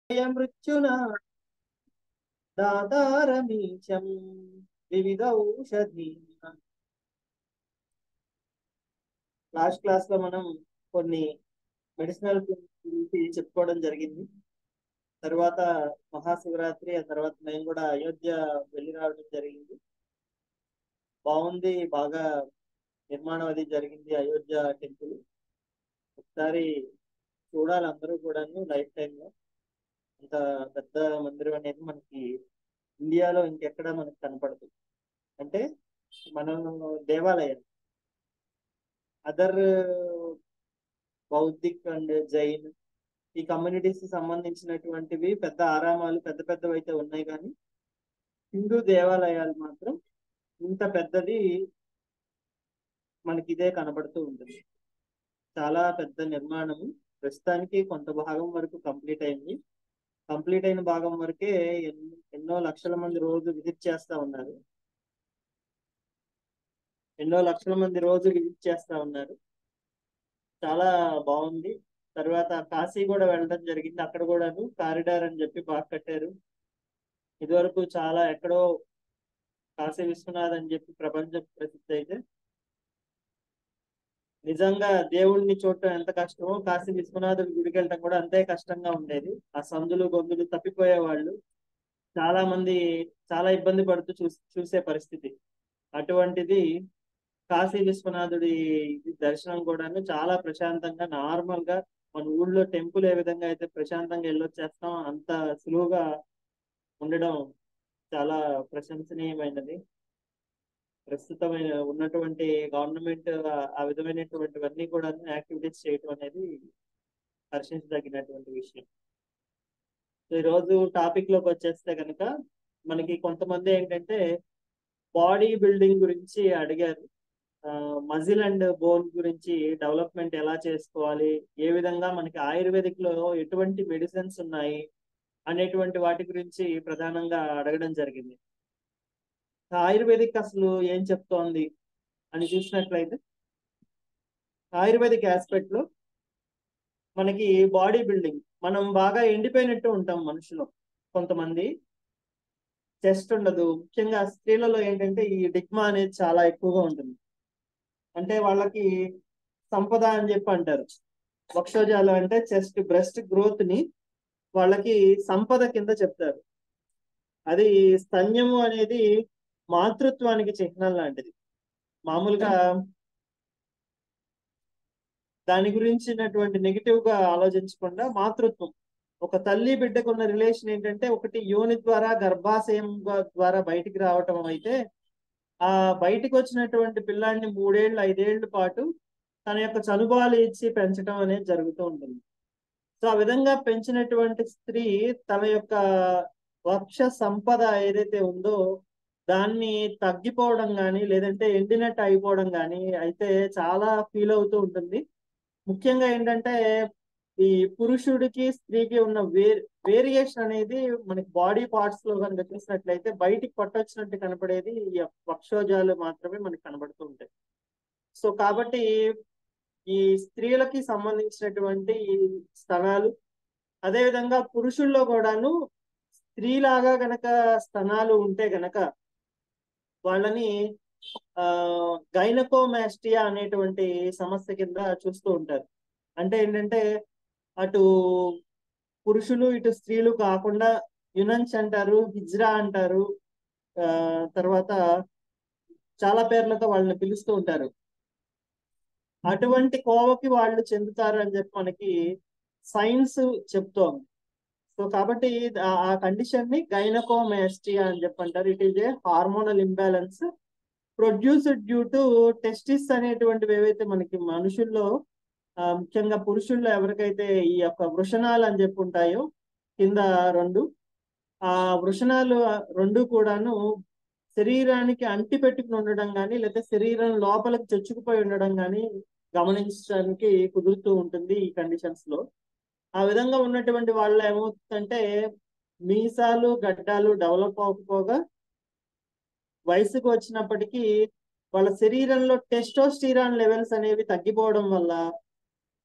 మృత్యునా దాతారమీశం వివిధ ఔషధి. Last class లో మనం కొన్ని మెడిసినల్ గురించి చెప్పుకోవడం జరిగింది. తర్వాత మహాశివరాత్రి, ఆ తర్వాత మేము కూడా అయోధ్య వెళ్ళి రావడం జరిగింది. బాగుంది, బాగా నిర్మాణం అది జరిగింది అయోధ్య టెంపుల్. ఒకసారి చూడాలి అందరూ కూడాను లైఫ్ టైంలో. అంత పెద్ద మందిరం అనేది మనకి ఇండియాలో ఇంకెక్కడ మనకి కనపడదు. అంటే మనం దేవాలయం అదర్ బౌద్ధిక్ అండ్ జైన్ ఈ కమ్యూనిటీస్ కి సంబంధించినటువంటివి పెద్ద ఆరామాలు పెద్ద పెద్దవి అయితే ఉన్నాయి, కానీ హిందూ దేవాలయాలు మాత్రం ఇంత పెద్దది మనకి ఇదే కనబడుతూ ఉంటుంది. చాలా పెద్ద నిర్మాణము. ప్రస్తుతానికి కొంత భాగం వరకు కంప్లీట్ అయింది. కంప్లీట్ అయిన భాగం వరకే ఎన్నో లక్షల మంది రోజు విజిట్ చేస్తా ఉన్నారు. ఎన్నో లక్షల మంది రోజు విజిట్ చేస్తా ఉన్నారు. చాలా బాగుంది. తర్వాత కాశీ కూడా వెళ్ళడం జరిగింది. అక్కడ కూడాను కారిడార్ అని చెప్పి బాగా కట్టారు. ఇదివరకు చాలా ఎక్కడో కాశీ విశ్వనాథ్ అని చెప్పి ప్రపంచ ప్రసిద్ధి అయితే, నిజంగా దేవుణ్ణి చూడటం ఎంత కష్టమో కాశీ విశ్వనాథుడి గుడికి వెళ్ళటం కూడా అంతే కష్టంగా ఉండేది. ఆ సందులు గొంతులు తప్పిపోయేవాళ్ళు చాలా మంది, చాలా ఇబ్బంది పడుతూ చూసే పరిస్థితి. అటువంటిది కాశీ విశ్వనాథుడి దర్శనం కూడాను చాలా ప్రశాంతంగా నార్మల్ గా మన ఊళ్ళో టెంపుల్ ఏ విధంగా అయితే ప్రశాంతంగా వెళ్ళొచ్చేస్తాం అంత సులువుగా ఉండడం చాలా ప్రశంసనీయమైనది. ప్రస్తుతమైన ఉన్నటువంటి గవర్నమెంట్ ఆ విధమైనటువంటివన్నీ కూడా యాక్టివిటీస్ చేయటం అనేది హర్షించదగినటువంటి విషయం. సో ఈ రోజు టాపిక్ లోకి వచ్చేస్తే కనుక మనకి కొంతమంది ఏంటంటే బాడీ బిల్డింగ్ గురించి అడిగారు. మజిల్ అండ్ బోన్ గురించి డెవలప్మెంట్ ఎలా చేసుకోవాలి, ఏ విధంగా మనకి ఆయుర్వేదిక్ లో ఎటువంటి మెడిసిన్స్ ఉన్నాయి అనేటువంటి వాటి గురించి ప్రధానంగా అడగడం జరిగింది. ఆయుర్వేదిక్ అసలు ఏం చెప్తోంది అని చూసినట్లయితే, ఆయుర్వేదిక్ ఆస్పెక్ట్ లో మనకి బాడీ బిల్డింగ్, మనం బాగా ఎండిపోయినట్టు ఉంటాం మనుషులు. కొంతమంది చెస్ట్ ఉండదు. ముఖ్యంగా స్త్రీలలో ఏంటంటే ఈ డిగ్మా అనేది చాలా ఎక్కువగా ఉంటుంది. అంటే వాళ్ళకి సంపద అని చెప్పి అంటారు. వక్షోజాలు అంటే చెస్ట్ బ్రెస్ట్ గ్రోత్ ని వాళ్ళకి సంపద కింద చెప్తారు. అది స్తన్యము అనేది మాతృత్వానికి చిహ్నం లాంటిది. మామూలుగా దాని గురించినటువంటి నెగిటివ్ గా ఆలోచించకుండా మాతృత్వం, ఒక తల్లి బిడ్డకు ఉన్న రిలేషన్ ఏంటంటే ఒకటి యోని ద్వారా గర్భాశయం ద్వారా బయటికి రావటం అయితే, ఆ బయటికి వచ్చినటువంటి పిల్లాడిని 3 ఏళ్ళు 5 ఏళ్ల పాటు తన యొక్క చనుబాలు ఇచ్చి పెంచడం అనేది జరుగుతూ ఉంటుంది. సో ఆ విధంగా పెంచినటువంటి స్త్రీ తన యొక్క వక్ష సంపద ఏదైతే ఉందో దాన్ని తగ్గిపోవడం కానీ లేదంటే ఎండినట్టు అయిపోవడం కానీ అయితే చాలా ఫీల్ అవుతూ ఉంటుంది. ముఖ్యంగా ఏంటంటే ఈ పురుషుడికి స్త్రీకి ఉన్న వేరియేషన్ అనేది మనకి బాడీ పార్ట్స్ లో కనుక చూసినట్లయితే బయటికి పట్టొచ్చినట్టు కనపడేది ఈ వక్షోజాలు మాత్రమే మనకి కనబడుతూ ఉంటాయి. సో కాబట్టి ఈ స్త్రీలకి సంబంధించినటువంటి ఈ స్తనాలు, అదేవిధంగా పురుషుల్లో కూడాను స్త్రీలాగా గనక స్తనాలు ఉంటే గనక వాళ్ళని ఆ గైనకోమాస్టియా అనేటువంటి సమస్య కింద చూస్తూ ఉంటారు. అంటే ఏంటంటే అటు పురుషులు ఇటు స్త్రీలు కాకుండా యునన్స్ అంటారు, హిజ్రా అంటారు, ఆ తర్వాత చాలా పేర్లతో వాళ్ళని పిలుస్తూ ఉంటారు. అటువంటి కోవకి వాళ్ళు చెందుతారు అని చెప్పి మనకి సైన్స్ చెప్తోంది. సో కాబట్టి ఆ కండిషన్ ని గైనకోమాస్టియా అని చెప్పి అంటారు. It is a hormonal imbalance produced due to testis అనేటువంటివి ఏవైతే మనకి మనుషుల్లో, ముఖ్యంగా పురుషుల్లో ఎవరికైతే ఈ యొక్క వృషణాలు అని చెప్పి ఉంటాయో కింద రెండు, ఆ వృషణాలు రెండు కూడాను శరీరానికి అంటి పెట్టుకుని ఉండడం కానీ లేదా శరీరం లోపలికి చొచ్చుకుపోయి ఉండడం కానీ గమనించడానికి కుదురుతూ ఉంటుంది ఈ కండిషన్స్ లో. ఆ విధంగా ఉన్నటువంటి వాళ్ళు ఏమవుతుందంటే మీసాలు గడ్డాలు డెవలప్ అవ్వకపోగా వయసుకు వచ్చినప్పటికీ వాళ్ళ శరీరంలో టెస్టోస్టిరాన్ లెవెల్స్ అనేవి తగ్గిపోవడం వల్ల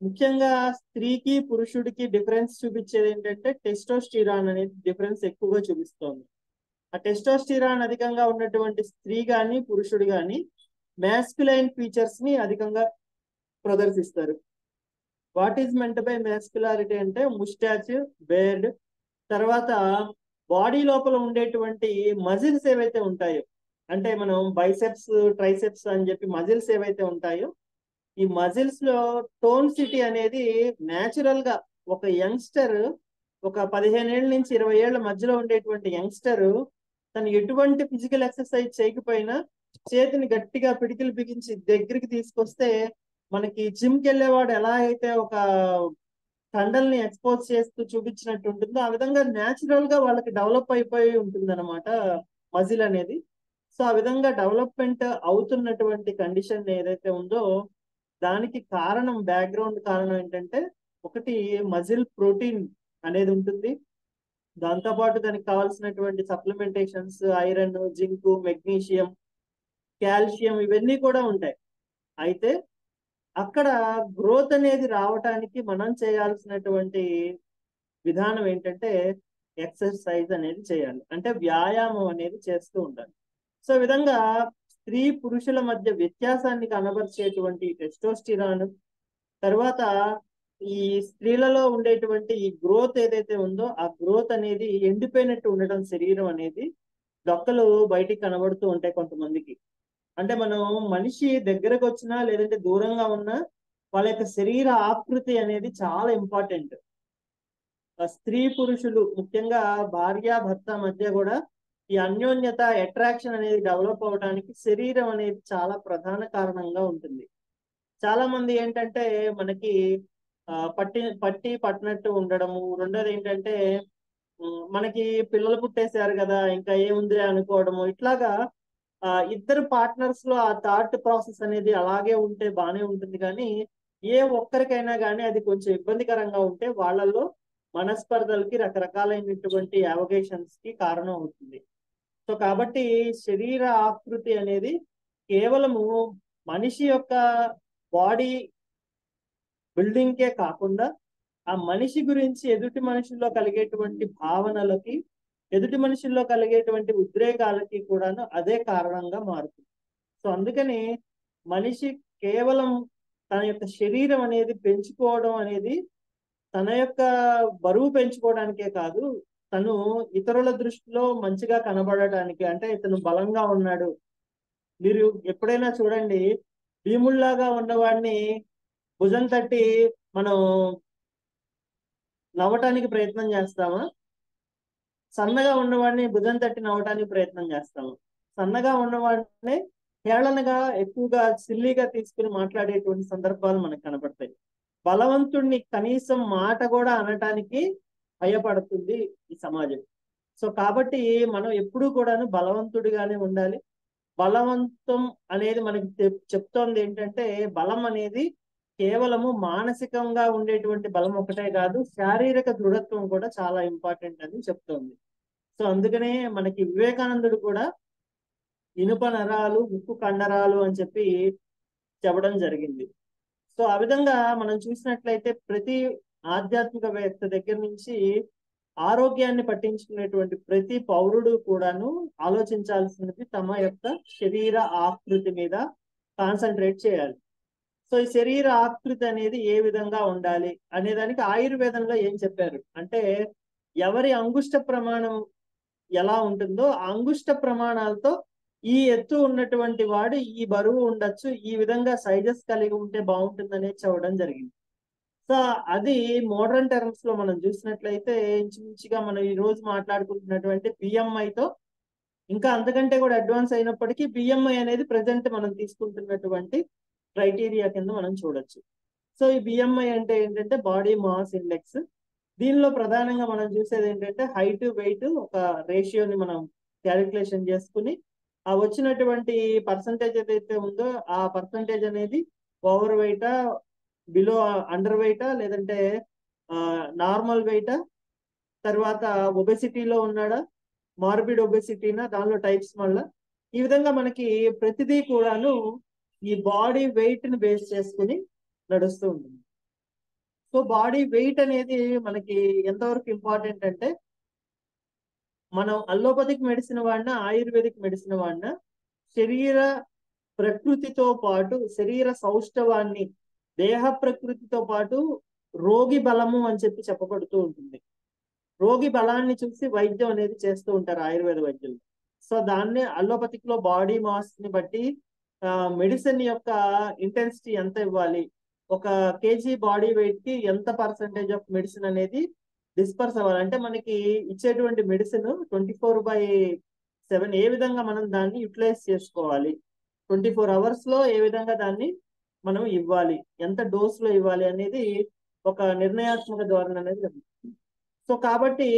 ముఖ్యంగా స్త్రీకి పురుషుడికి డిఫరెన్స్ చూపించేది ఏంటంటే టెస్టోస్టిరాన్ అనేది డిఫరెన్స్ ఎక్కువగా చూపిస్తోంది. ఆ టెస్టోస్టిరాన్ అధికంగా ఉన్నటువంటి స్త్రీ గాని పురుషుడు గాని మ్యాస్కులైన్ ఫీచర్స్ ని అధికంగా ప్రదర్శిస్తారు. వాట్ ఈజ్ మెంట్ బై మ్యాస్కులారిటీ అంటే ముస్టాచ్, బేర్డ్, తర్వాత బాడీ లోపల ఉండేటువంటి మజిల్స్ ఏవైతే ఉంటాయో, అంటే మనం బైసెప్స్, ట్రైసెప్స్ అని చెప్పి మజిల్స్ ఏవైతే ఉంటాయో, ఈ మజిల్స్ లో టోన్ సిటీ అనేది న్యాచురల్ గా ఒక యంగ్స్టర్, ఒక 15 ఏళ్ళ నుంచి 20 ఏళ్ల మధ్యలో ఉండేటువంటి యంగ్స్టర్ తను ఎటువంటి ఫిజికల్ ఎక్సర్సైజ్ చేయకపోయినా చేతిని గట్టిగా పిడికిలు బిగించి దగ్గరికి తీసుకొస్తే మనకి జిమ్ కి వెళ్ళేవాడు ఎలా అయితే ఒక కండల్ని ఎక్స్పోజ్ చేస్తూ చూపించినట్టు ఉంటుందో, ఆ విధంగా న్యాచురల్ గా వాళ్ళకి డెవలప్ అయిపోయి ఉంటుంది అనమాట మజిల్ అనేది. సో ఆ విధంగా డెవలప్మెంట్ అవుతున్నటువంటి కండిషన్ ఏదైతే ఉందో దానికి కారణం, బ్యాక్గ్రౌండ్ కారణం ఏంటంటే ఒకటి మజిల్ ప్రోటీన్ అనేది ఉంటుంది. దాంతోపాటు దానికి కావాల్సినటువంటి supplementations, iron, zinc, magnesium, calcium ఇవన్నీ కూడా ఉంటాయి. అయితే అక్కడ గ్రోత్ అనేది రావటానికి మనం చేయాల్సినటువంటి విధానం ఏంటంటే ఎక్సర్సైజ్ అనేది చేయాలి, అంటే వ్యాయామం అనేది చేస్తూ ఉండాలి. సో ఈ విధంగా స్త్రీ పురుషుల మధ్య వ్యత్యాసాన్ని కనబరిచేటువంటి టెస్టోస్టిరాన్, తర్వాత ఈ స్త్రీలలో ఉండేటువంటి ఈ గ్రోత్ ఏదైతే ఉందో ఆ గ్రోత్ అనేది ఎండిపోయినట్టు ఉండడం, శరీరం అనేది డొక్కలు బయటికి కనబడుతూ ఉంటాయి కొంతమందికి. అంటే మనం మనిషి దగ్గరకు వచ్చినా లేదంటే దూరంగా ఉన్నా వాళ్ళ యొక్క శరీర ఆకృతి అనేది చాలా ఇంపార్టెంట్. స్త్రీ పురుషులు ముఖ్యంగా భార్య భర్త మధ్య కూడా ఈ అన్యోన్యత, అట్రాక్షన్ అనేది డెవలప్ అవడానికి శరీరం అనేది చాలా ప్రధాన కారణంగా ఉంటుంది. చాలా మంది ఏంటంటే మనకి పట్టి పట్టినట్టు ఉండడము, రెండోది ఏంటంటే మనకి పిల్లలు పుట్టేశారు కదా ఇంకా ఏముంది అనుకోవడము, ఇట్లాగా ఇద్దరు పార్ట్నర్స్ లో ఆ థాట్ ప్రాసెస్ అనేది అలాగే ఉంటే బానే ఉంటుంది. కానీ ఏ ఒక్కరికైనా కానీ అది కొంచెం ఇబ్బందికరంగా ఉంటే వాళ్ళల్లో మనస్పర్ధలకి, రకరకాలైనటువంటి అవగేషన్స్ కి కారణం అవుతుంది. సో కాబట్టి శరీర ఆకృతి అనేది కేవలము మనిషి యొక్క బాడీ బిల్డింగ్కే కాకుండా ఆ మనిషి గురించి ఎదుటి మనుషుల్లో కలిగేటువంటి భావనలకి, ఎదుటి మనుషుల్లో కలిగేటువంటి ఉద్రేకాలకి కూడాను అదే కారణంగా మారుతుంది. సో అందుకని మనిషి కేవలం తన యొక్క శరీరం అనేది పెంచుకోవడం అనేది తన యొక్క బరువు పెంచుకోవడానికే కాదు, తను ఇతరుల దృష్టిలో మంచిగా కనబడటానికి, అంటే ఇతను బలంగా ఉన్నాడు. మీరు ఎప్పుడైనా చూడండి, భీముళ్లాగా ఉన్నవాడిని భుజం తట్టి మనం నవ్వటానికి ప్రయత్నం చేస్తామా? సన్నగా ఉన్నవాడిని భుజం తట్టి నవ్వటానికి ప్రయత్నం చేస్తాము. సన్నగా ఉన్నవాడిని హేళనగా, ఎక్కువగా సిల్లీగా తీసుకుని మాట్లాడేటువంటి సందర్భాలు మనకు కనపడతాయి. బలవంతుణ్ణి కనీసం మాట కూడా అనటానికి భయపడుతుంది ఈ సమాజం. సో కాబట్టి మనం ఎప్పుడూ కూడాను బలవంతుడిగానే ఉండాలి. బలవంతం అనేది మనకి చెప్తోంది ఏంటంటే బలం అనేది కేవలము మానసికంగా ఉండేటువంటి బలం ఒకటే కాదు, శారీరక దృఢత్వం కూడా చాలా ఇంపార్టెంట్ అని చెప్తోంది. సో అందుకనే మనకి వివేకానందుడు కూడా ఇనుప నరాలు, ఉక్కు కండరాలు అని చెప్పి చెప్పడం జరిగింది. సో ఆ విధంగా మనం చూసినట్లయితే ప్రతి ఆధ్యాత్మికవేత్త దగ్గర నుంచి ఆరోగ్యాన్ని పట్టించుకునేటువంటి ప్రతి పౌరుడు కూడాను ఆలోచించాల్సినది తమ యొక్క శరీర ఆకృతి మీద కాన్సన్ట్రేట్ చేయాలి. సో ఈ శరీర ఆకృతి అనేది ఏ విధంగా ఉండాలి అనే దానికి ఆయుర్వేదంలో ఏం చెప్పారు అంటే, ఎవరి అంగుష్ట ప్రమాణం ఎలా ఉంటుందో ఆ అంగుష్ట ప్రమాణాలతో ఈ ఎత్తు ఉన్నటువంటి వాడు ఈ బరువు ఉండొచ్చు, ఈ విధంగా సైజెస్ కలిగి ఉంటే బాగుంటుంది అనేది చెప్పడం జరిగింది. సో అది మోడర్న్ టర్మ్స్ లో మనం చూసినట్లయితే ఇంచుమించుగా మనం ఈ రోజు మాట్లాడుకుంటున్నటువంటి బిఎంఐతో ఇంకా అంతకంటే కూడా అడ్వాన్స్ అయినప్పటికీ బిఎంఐ అనేది ప్రజెంట్ మనం తీసుకుంటున్నటువంటి క్రైటీరియా కింద మనం చూడొచ్చు. సో ఈ బిఎంఐ అంటే ఏంటంటే బాడీ మాస్ ఇండెక్స్. దీనిలో ప్రధానంగా మనం చూసేది ఏంటంటే హైట్, వెయిట్ ఒక రేషియోని మనం క్యాలిక్యులేషన్ చేసుకుని ఆ వచ్చినటువంటి పర్సంటేజ్ ఏదైతే ఉందో ఆ పర్సంటేజ్ అనేది ఓవర్ వెయిటా, బిలో అండర్ వెయిటా, లేదంటే నార్మల్ వెయిటా, తర్వాత ఒబెసిటీలో ఉన్నాడా, మార్బిడ్ ఒబెసిటీనా, దానిలో టైప్స్ మళ్ళా ఈ విధంగా మనకి ప్రతిదీ కూడాను ఈ బాడీ వెయిట్ ని బేస్ చేసుకుని నడుస్తూ ఉంటుంది. సో బాడీ వెయిట్ అనేది మనకి ఎంతవరకు ఇంపార్టెంట్ అంటే, మనం అల్లోపతిక్ మెడిసిన్ వాడినా ఆయుర్వేదిక్ మెడిసిన్ వాడినా శరీర ప్రకృతితో పాటు శరీర సౌష్ఠవాన్ని, దేహ ప్రకృతితో పాటు రోగి బలము అని చెప్పి చెప్పబడుతూ ఉంటుంది. రోగి బలాన్ని చూసి వైద్యం అనేది చేస్తూ ఉంటారు ఆయుర్వేద వైద్యులు. సో దాన్ని అల్లోపతిక్ లో బాడీ మాస్ ని బట్టి మెడిసిన్ యొక్క ఇంటెన్సిటీ ఎంత ఇవ్వాలి, ఒక కేజీ బాడీ వెయిట్ కి ఎంత పర్సెంటేజ్ ఆఫ్ మెడిసిన్ అనేది డిస్పర్స్ అవ్వాలి, అంటే మనకి ఇచ్చేటువంటి మెడిసిన్ 24/7 ఏ విధంగా మనం దాన్ని యూటిలైజ్ చేసుకోవాలి, 24 hours లో ఏ విధంగా దాన్ని మనం ఇవ్వాలి, ఎంత డోస్ లో ఇవ్వాలి అనేది ఒక నిర్ణయాత్మక ధోరణి అనేది జరుగుతుంది. సో కాబట్టి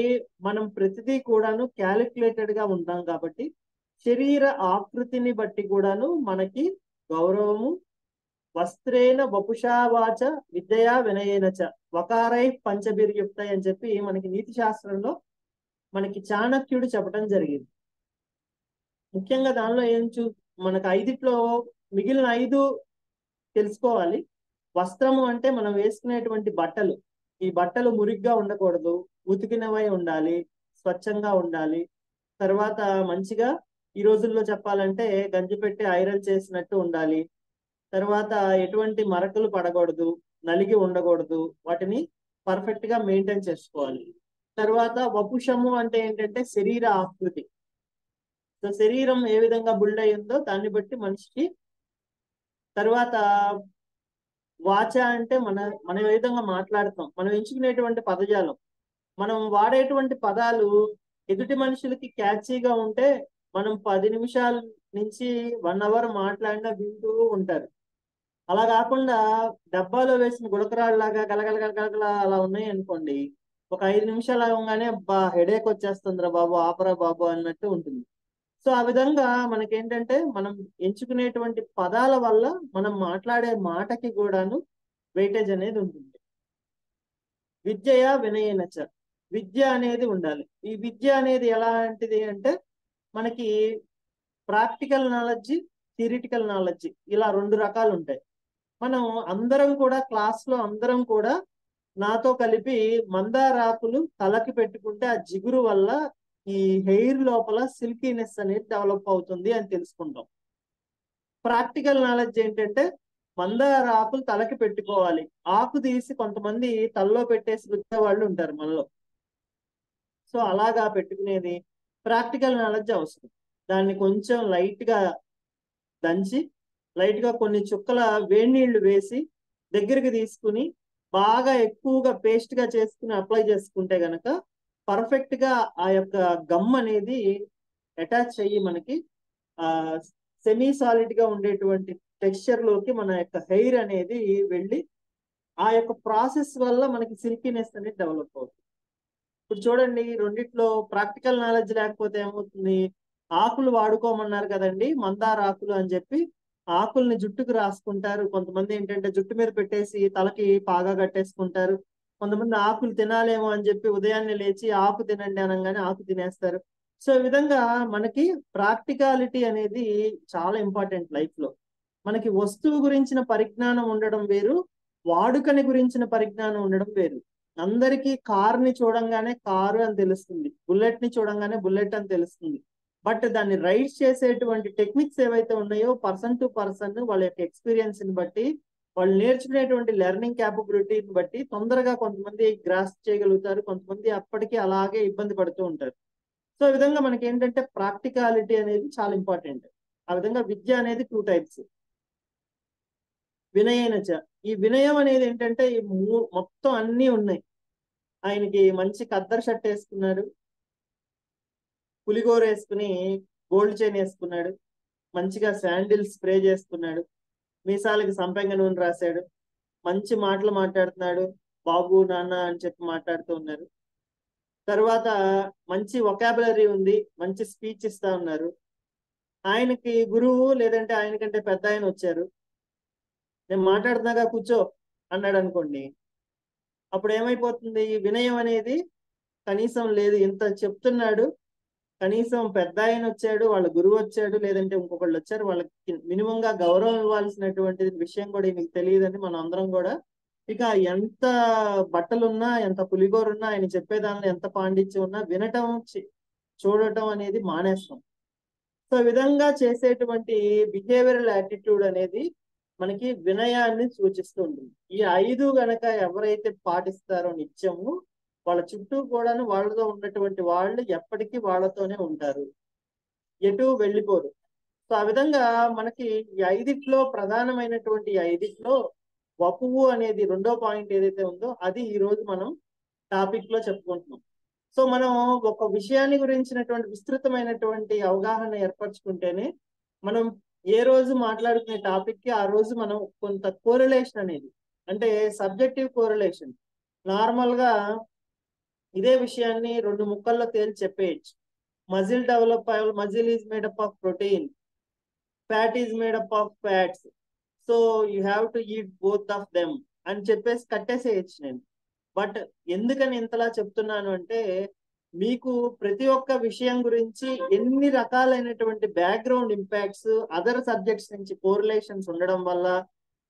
మనం ప్రతిదీ కూడాను క్యాలిక్యులేటెడ్ గా ఉంటాం కాబట్టి శరీర ఆకృతిని బట్టి కూడాను మనకి గౌరవము, వస్త్రేణ వపుషా వాచ విద్యయా వినయేన చ వకారై పంచభిర్యుక్త అని చెప్పి మనకి నీతి శాస్త్రంలో మనకి చాణక్యుడు చెప్పడం జరిగింది. ముఖ్యంగా దానిలో మనకు 5 మిగిలిన 5 తెలుసుకోవాలి. వస్త్రము అంటే మనం వేసుకునేటువంటి బట్టలు, ఈ బట్టలు మురిగ్గా ఉండకూడదు, ఉతికినవై ఉండాలి, స్వచ్ఛంగా ఉండాలి. తర్వాత మంచిగా ఈ రోజుల్లో చెప్పాలంటే గంజి పెట్టి ఐరన్ చేసినట్టు ఉండాలి. తర్వాత ఎటువంటి మరకలు పడకూడదు, నలిగి ఉండకూడదు, వాటిని పర్ఫెక్ట్ గా మెయింటైన్ చేసుకోవాలి. తర్వాత వపుషము అంటే ఏంటంటే శరీర ఆకృతి. సో శరీరం ఏ విధంగా బిల్డ్ అయి ఉందో దాన్ని బట్టి మనిషికి. తర్వాత వాచ అంటే మనం ఏ విధంగా మాట్లాడతాం, మనం ఎంచుకునేటువంటి పదజాలం, మనం వాడేటువంటి పదాలు ఎదుటి మనుషులకి క్యాచీగా ఉంటే మనం 10 నిమిషాల నుంచి 1 hour మాట్లాడినా వింటూ ఉంటారు. అలా కాకుండా డబ్బాలో వేసిన గులకరాళ్ళలాగా గలగల గలగల అలా ఉన్నాయి అనుకోండి, ఒక 5 నిమిషాలు అవగానే బా హెడేక్ వచ్చేస్తుందిరా బాబు, ఆపరా బాబు అన్నట్టు ఉంటుంది. సో ఆ విధంగా మనకేంటంటే మనం ఎంచుకునేటువంటి పదాల వల్ల మనం మాట్లాడే మాటకి కూడాను వెయిటేజ్ అనేది ఉంటుంది. విద్యయా వినయనచ, విద్య అనేది ఉండాలి. ఈ విద్య అనేది ఎలాంటిది అంటే మనకి ప్రాక్టికల్ నాలెడ్జ్, థియరిటికల్ నాలెడ్జ్ ఇలా 2 రకాలు ఉంటాయి. మనం అందరం కూడా క్లాస్ లో అందరం కూడా నాతో కలిపి మందారాకులు తలకి పెట్టుకుంటే ఆ జిగురు వల్ల ఈ హెయిర్ లోపల సిల్కీనెస్ అనేది డెవలప్ అవుతుంది అని తెలుసుకుంటాం. ప్రాక్టికల్ నాలెడ్జ్ ఏంటంటే మందార ఆకులు తలకి పెట్టుకోవాలి, ఆకు తీసి కొంతమంది తలలో పెట్టేసి రుద్దే వాళ్ళు ఉంటారు మనలో. సో అలాగా పెట్టుకునేది ప్రాక్టికల్ నాలెడ్జ్ అవసరం. దాన్ని కొంచెం లైట్ గా దంచి, లైట్ గా కొన్ని చుక్కల వేడి నీళ్లు వేసి దగ్గరికి తీసుకుని బాగా ఎక్కువగా పేస్ట్ గా చేసుకుని అప్లై చేసుకుంటే గనక పర్ఫెక్ట్ గా ఆ యొక్క గమ్ అనేది అటాచ్ అయ్యి మనకి ఆ సెమీ సాలిడ్ గా ఉండేటువంటి టెక్స్చర్ లోకి మన యొక్క హెయిర్ అనేది వెళ్ళి ఆ యొక్క ప్రాసెస్ వల్ల మనకి సిల్కీనెస్ అనేది డెవలప్ అవుతుంది. ఇప్పుడు చూడండి, రెండిట్లో ప్రాక్టికల్ నాలెడ్జ్ లేకపోతే ఏమవుతుంది, ఆకులు వాడుకోమన్నారు కదండి మందార ఆకులు అని చెప్పి ఆకుల్ని జుట్టుకు రాసుకుంటారు. కొంతమంది ఏంటంటే జుట్టు మీద పెట్టేసి తలకి పాగా కట్టేసుకుంటారు. కొంతమంది ఆకులు తినాలేమో అని చెప్పి ఉదయాన్నే లేచి ఆకు తినండి అనగానే ఆకు తినేస్తారు. సో ఈ విధంగా మనకి ప్రాక్టికాలిటీ అనేది చాలా ఇంపార్టెంట్ లైఫ్ లో. మనకి వస్తువు గురించిన పరిజ్ఞానం ఉండడం వేరు, వాడుకని గురించిన పరిజ్ఞానం ఉండడం వేరు. అందరికీ కార్ ని చూడంగానే కారు అని తెలుస్తుంది, బుల్లెట్ ని చూడంగానే బుల్లెట్ అని తెలుస్తుంది. బట్ దాన్ని రైడ్ చేసేటువంటి టెక్నిక్స్ ఏవైతే ఉన్నాయో పర్సన్ టు పర్సన్ వాళ్ళ యొక్క ఎక్స్పీరియన్స్ ని బట్టి, వాళ్ళు నేర్చుకునేటువంటి లెర్నింగ్ క్యాపబిలిటీని బట్టి తొందరగా కొంతమంది గ్రాస్ప్ చేయగలుగుతారు, కొంతమంది అప్పటికి అలాగే ఇబ్బంది పడుతూ ఉంటారు. సో ఈ విధంగా మనకి ఏంటంటే ప్రాక్టికాలిటీ అనేది చాలా ఇంపార్టెంట్. ఆ విధంగా విద్య అనేది 2 types. వినయనచ, ఈ వినయం అనేది ఏంటంటే ఈ మొత్తం అన్నీ ఉన్నాయి. ఆయనకి మంచి ఖద్దరు షర్ట్ వేసుకున్నాడు, పులిగోర వేసుకుని గోల్డ్ చైన్ వేసుకున్నాడు, మంచిగా శాండిల్ స్ప్రే చేసుకున్నాడు, మీసాలకి సంపెంగ నూనె రాశాడు, మంచి మాటలు మాట్లాడుతున్నాడు, బాబు నాన్న అని చెప్పి మాట్లాడుతూ ఉన్నారు. తర్వాత మంచి వొకాబులరీ ఉంది, మంచి స్పీచ్ ఇస్తా ఉన్నారు. ఆయనకి గురువు లేదంటే ఆయనకంటే పెద్ద ఆయన వచ్చారు, నేను మాట్లాడుతున్నాగా కూర్చో అన్నాడు అనుకోండి, అప్పుడు ఏమైపోతుంది, వినయం అనేది కనీసం లేదు. ఇంత చెప్తున్నాడు, కనీసం పెద్ద ఆయన వచ్చాడు, వాళ్ళ గురువు వచ్చాడు, లేదంటే ఇంకొకళ్ళు వచ్చారు, వాళ్ళకి మినిమం గా గౌరవం ఇవ్వాల్సినటువంటి విషయం కూడా మీకు తెలియదని మనం అందరం కూడా ఇక ఎంత బట్టలున్నా, ఎంత పులిగోరున్నా, ఆయన చెప్పేదానిలో ఎంత పాండిత్యం ఉన్నా వినటం చూడటం అనేది మానేస్తాం. సో ఈ విధంగా చేసేటువంటి బిహేవియరల్ యాటిట్యూడ్ అనేది మనకి వినయాన్ని సూచిస్తూ ఉంటుంది. ఈ 5 గనక ఎవరైతే పాటిస్తారో నిత్యము, వాళ్ళ చుట్టూ కూడాను వాళ్ళతో ఉన్నటువంటి వాళ్ళు ఎప్పటికీ వాళ్ళతోనే ఉంటారు, ఎటు వెళ్ళిపోరు. సో ఆ విధంగా మనకి ఈ 5లో ప్రధానమైనటువంటి 5లో వపువు అనేది రెండో పాయింట్ ఏదైతే ఉందో అది ఈ రోజు మనం టాపిక్ లో చెప్పుకుంటున్నాం. సో మనం ఒక విషయాన్ని గురించినటువంటి విస్తృతమైనటువంటి అవగాహన ఏర్పరచుకుంటేనే మనం ఏ రోజు మాట్లాడుకునే టాపిక్ కి ఆ రోజు మనం కొంత కోరిలేషన్ అనేది, అంటే సబ్జెక్టివ్ కోరిలేషన్, నార్మల్ గా ఇదే విషయాన్ని 2 ముక్కల్లో తేల్చి చెప్పేయచ్చు. మజిల్ డెవలప్ అవ్వాలి, muscle is made up of protein, fat is made up of fats, so you have to eat both of them అని చెప్పేసి కట్టేసేయచ్చు నేను. బట్ ఎందుకని ఇంతలా చెప్తున్నాను అంటే, మీకు ప్రతి ఒక్క విషయం గురించి ఎన్ని రకాలైనటువంటి బ్యాక్గ్రౌండ్ ఇంపాక్ట్స్ అదర్ సబ్జెక్ట్స్ నుంచి కోరిలేషన్స్ ఉండడం వల్ల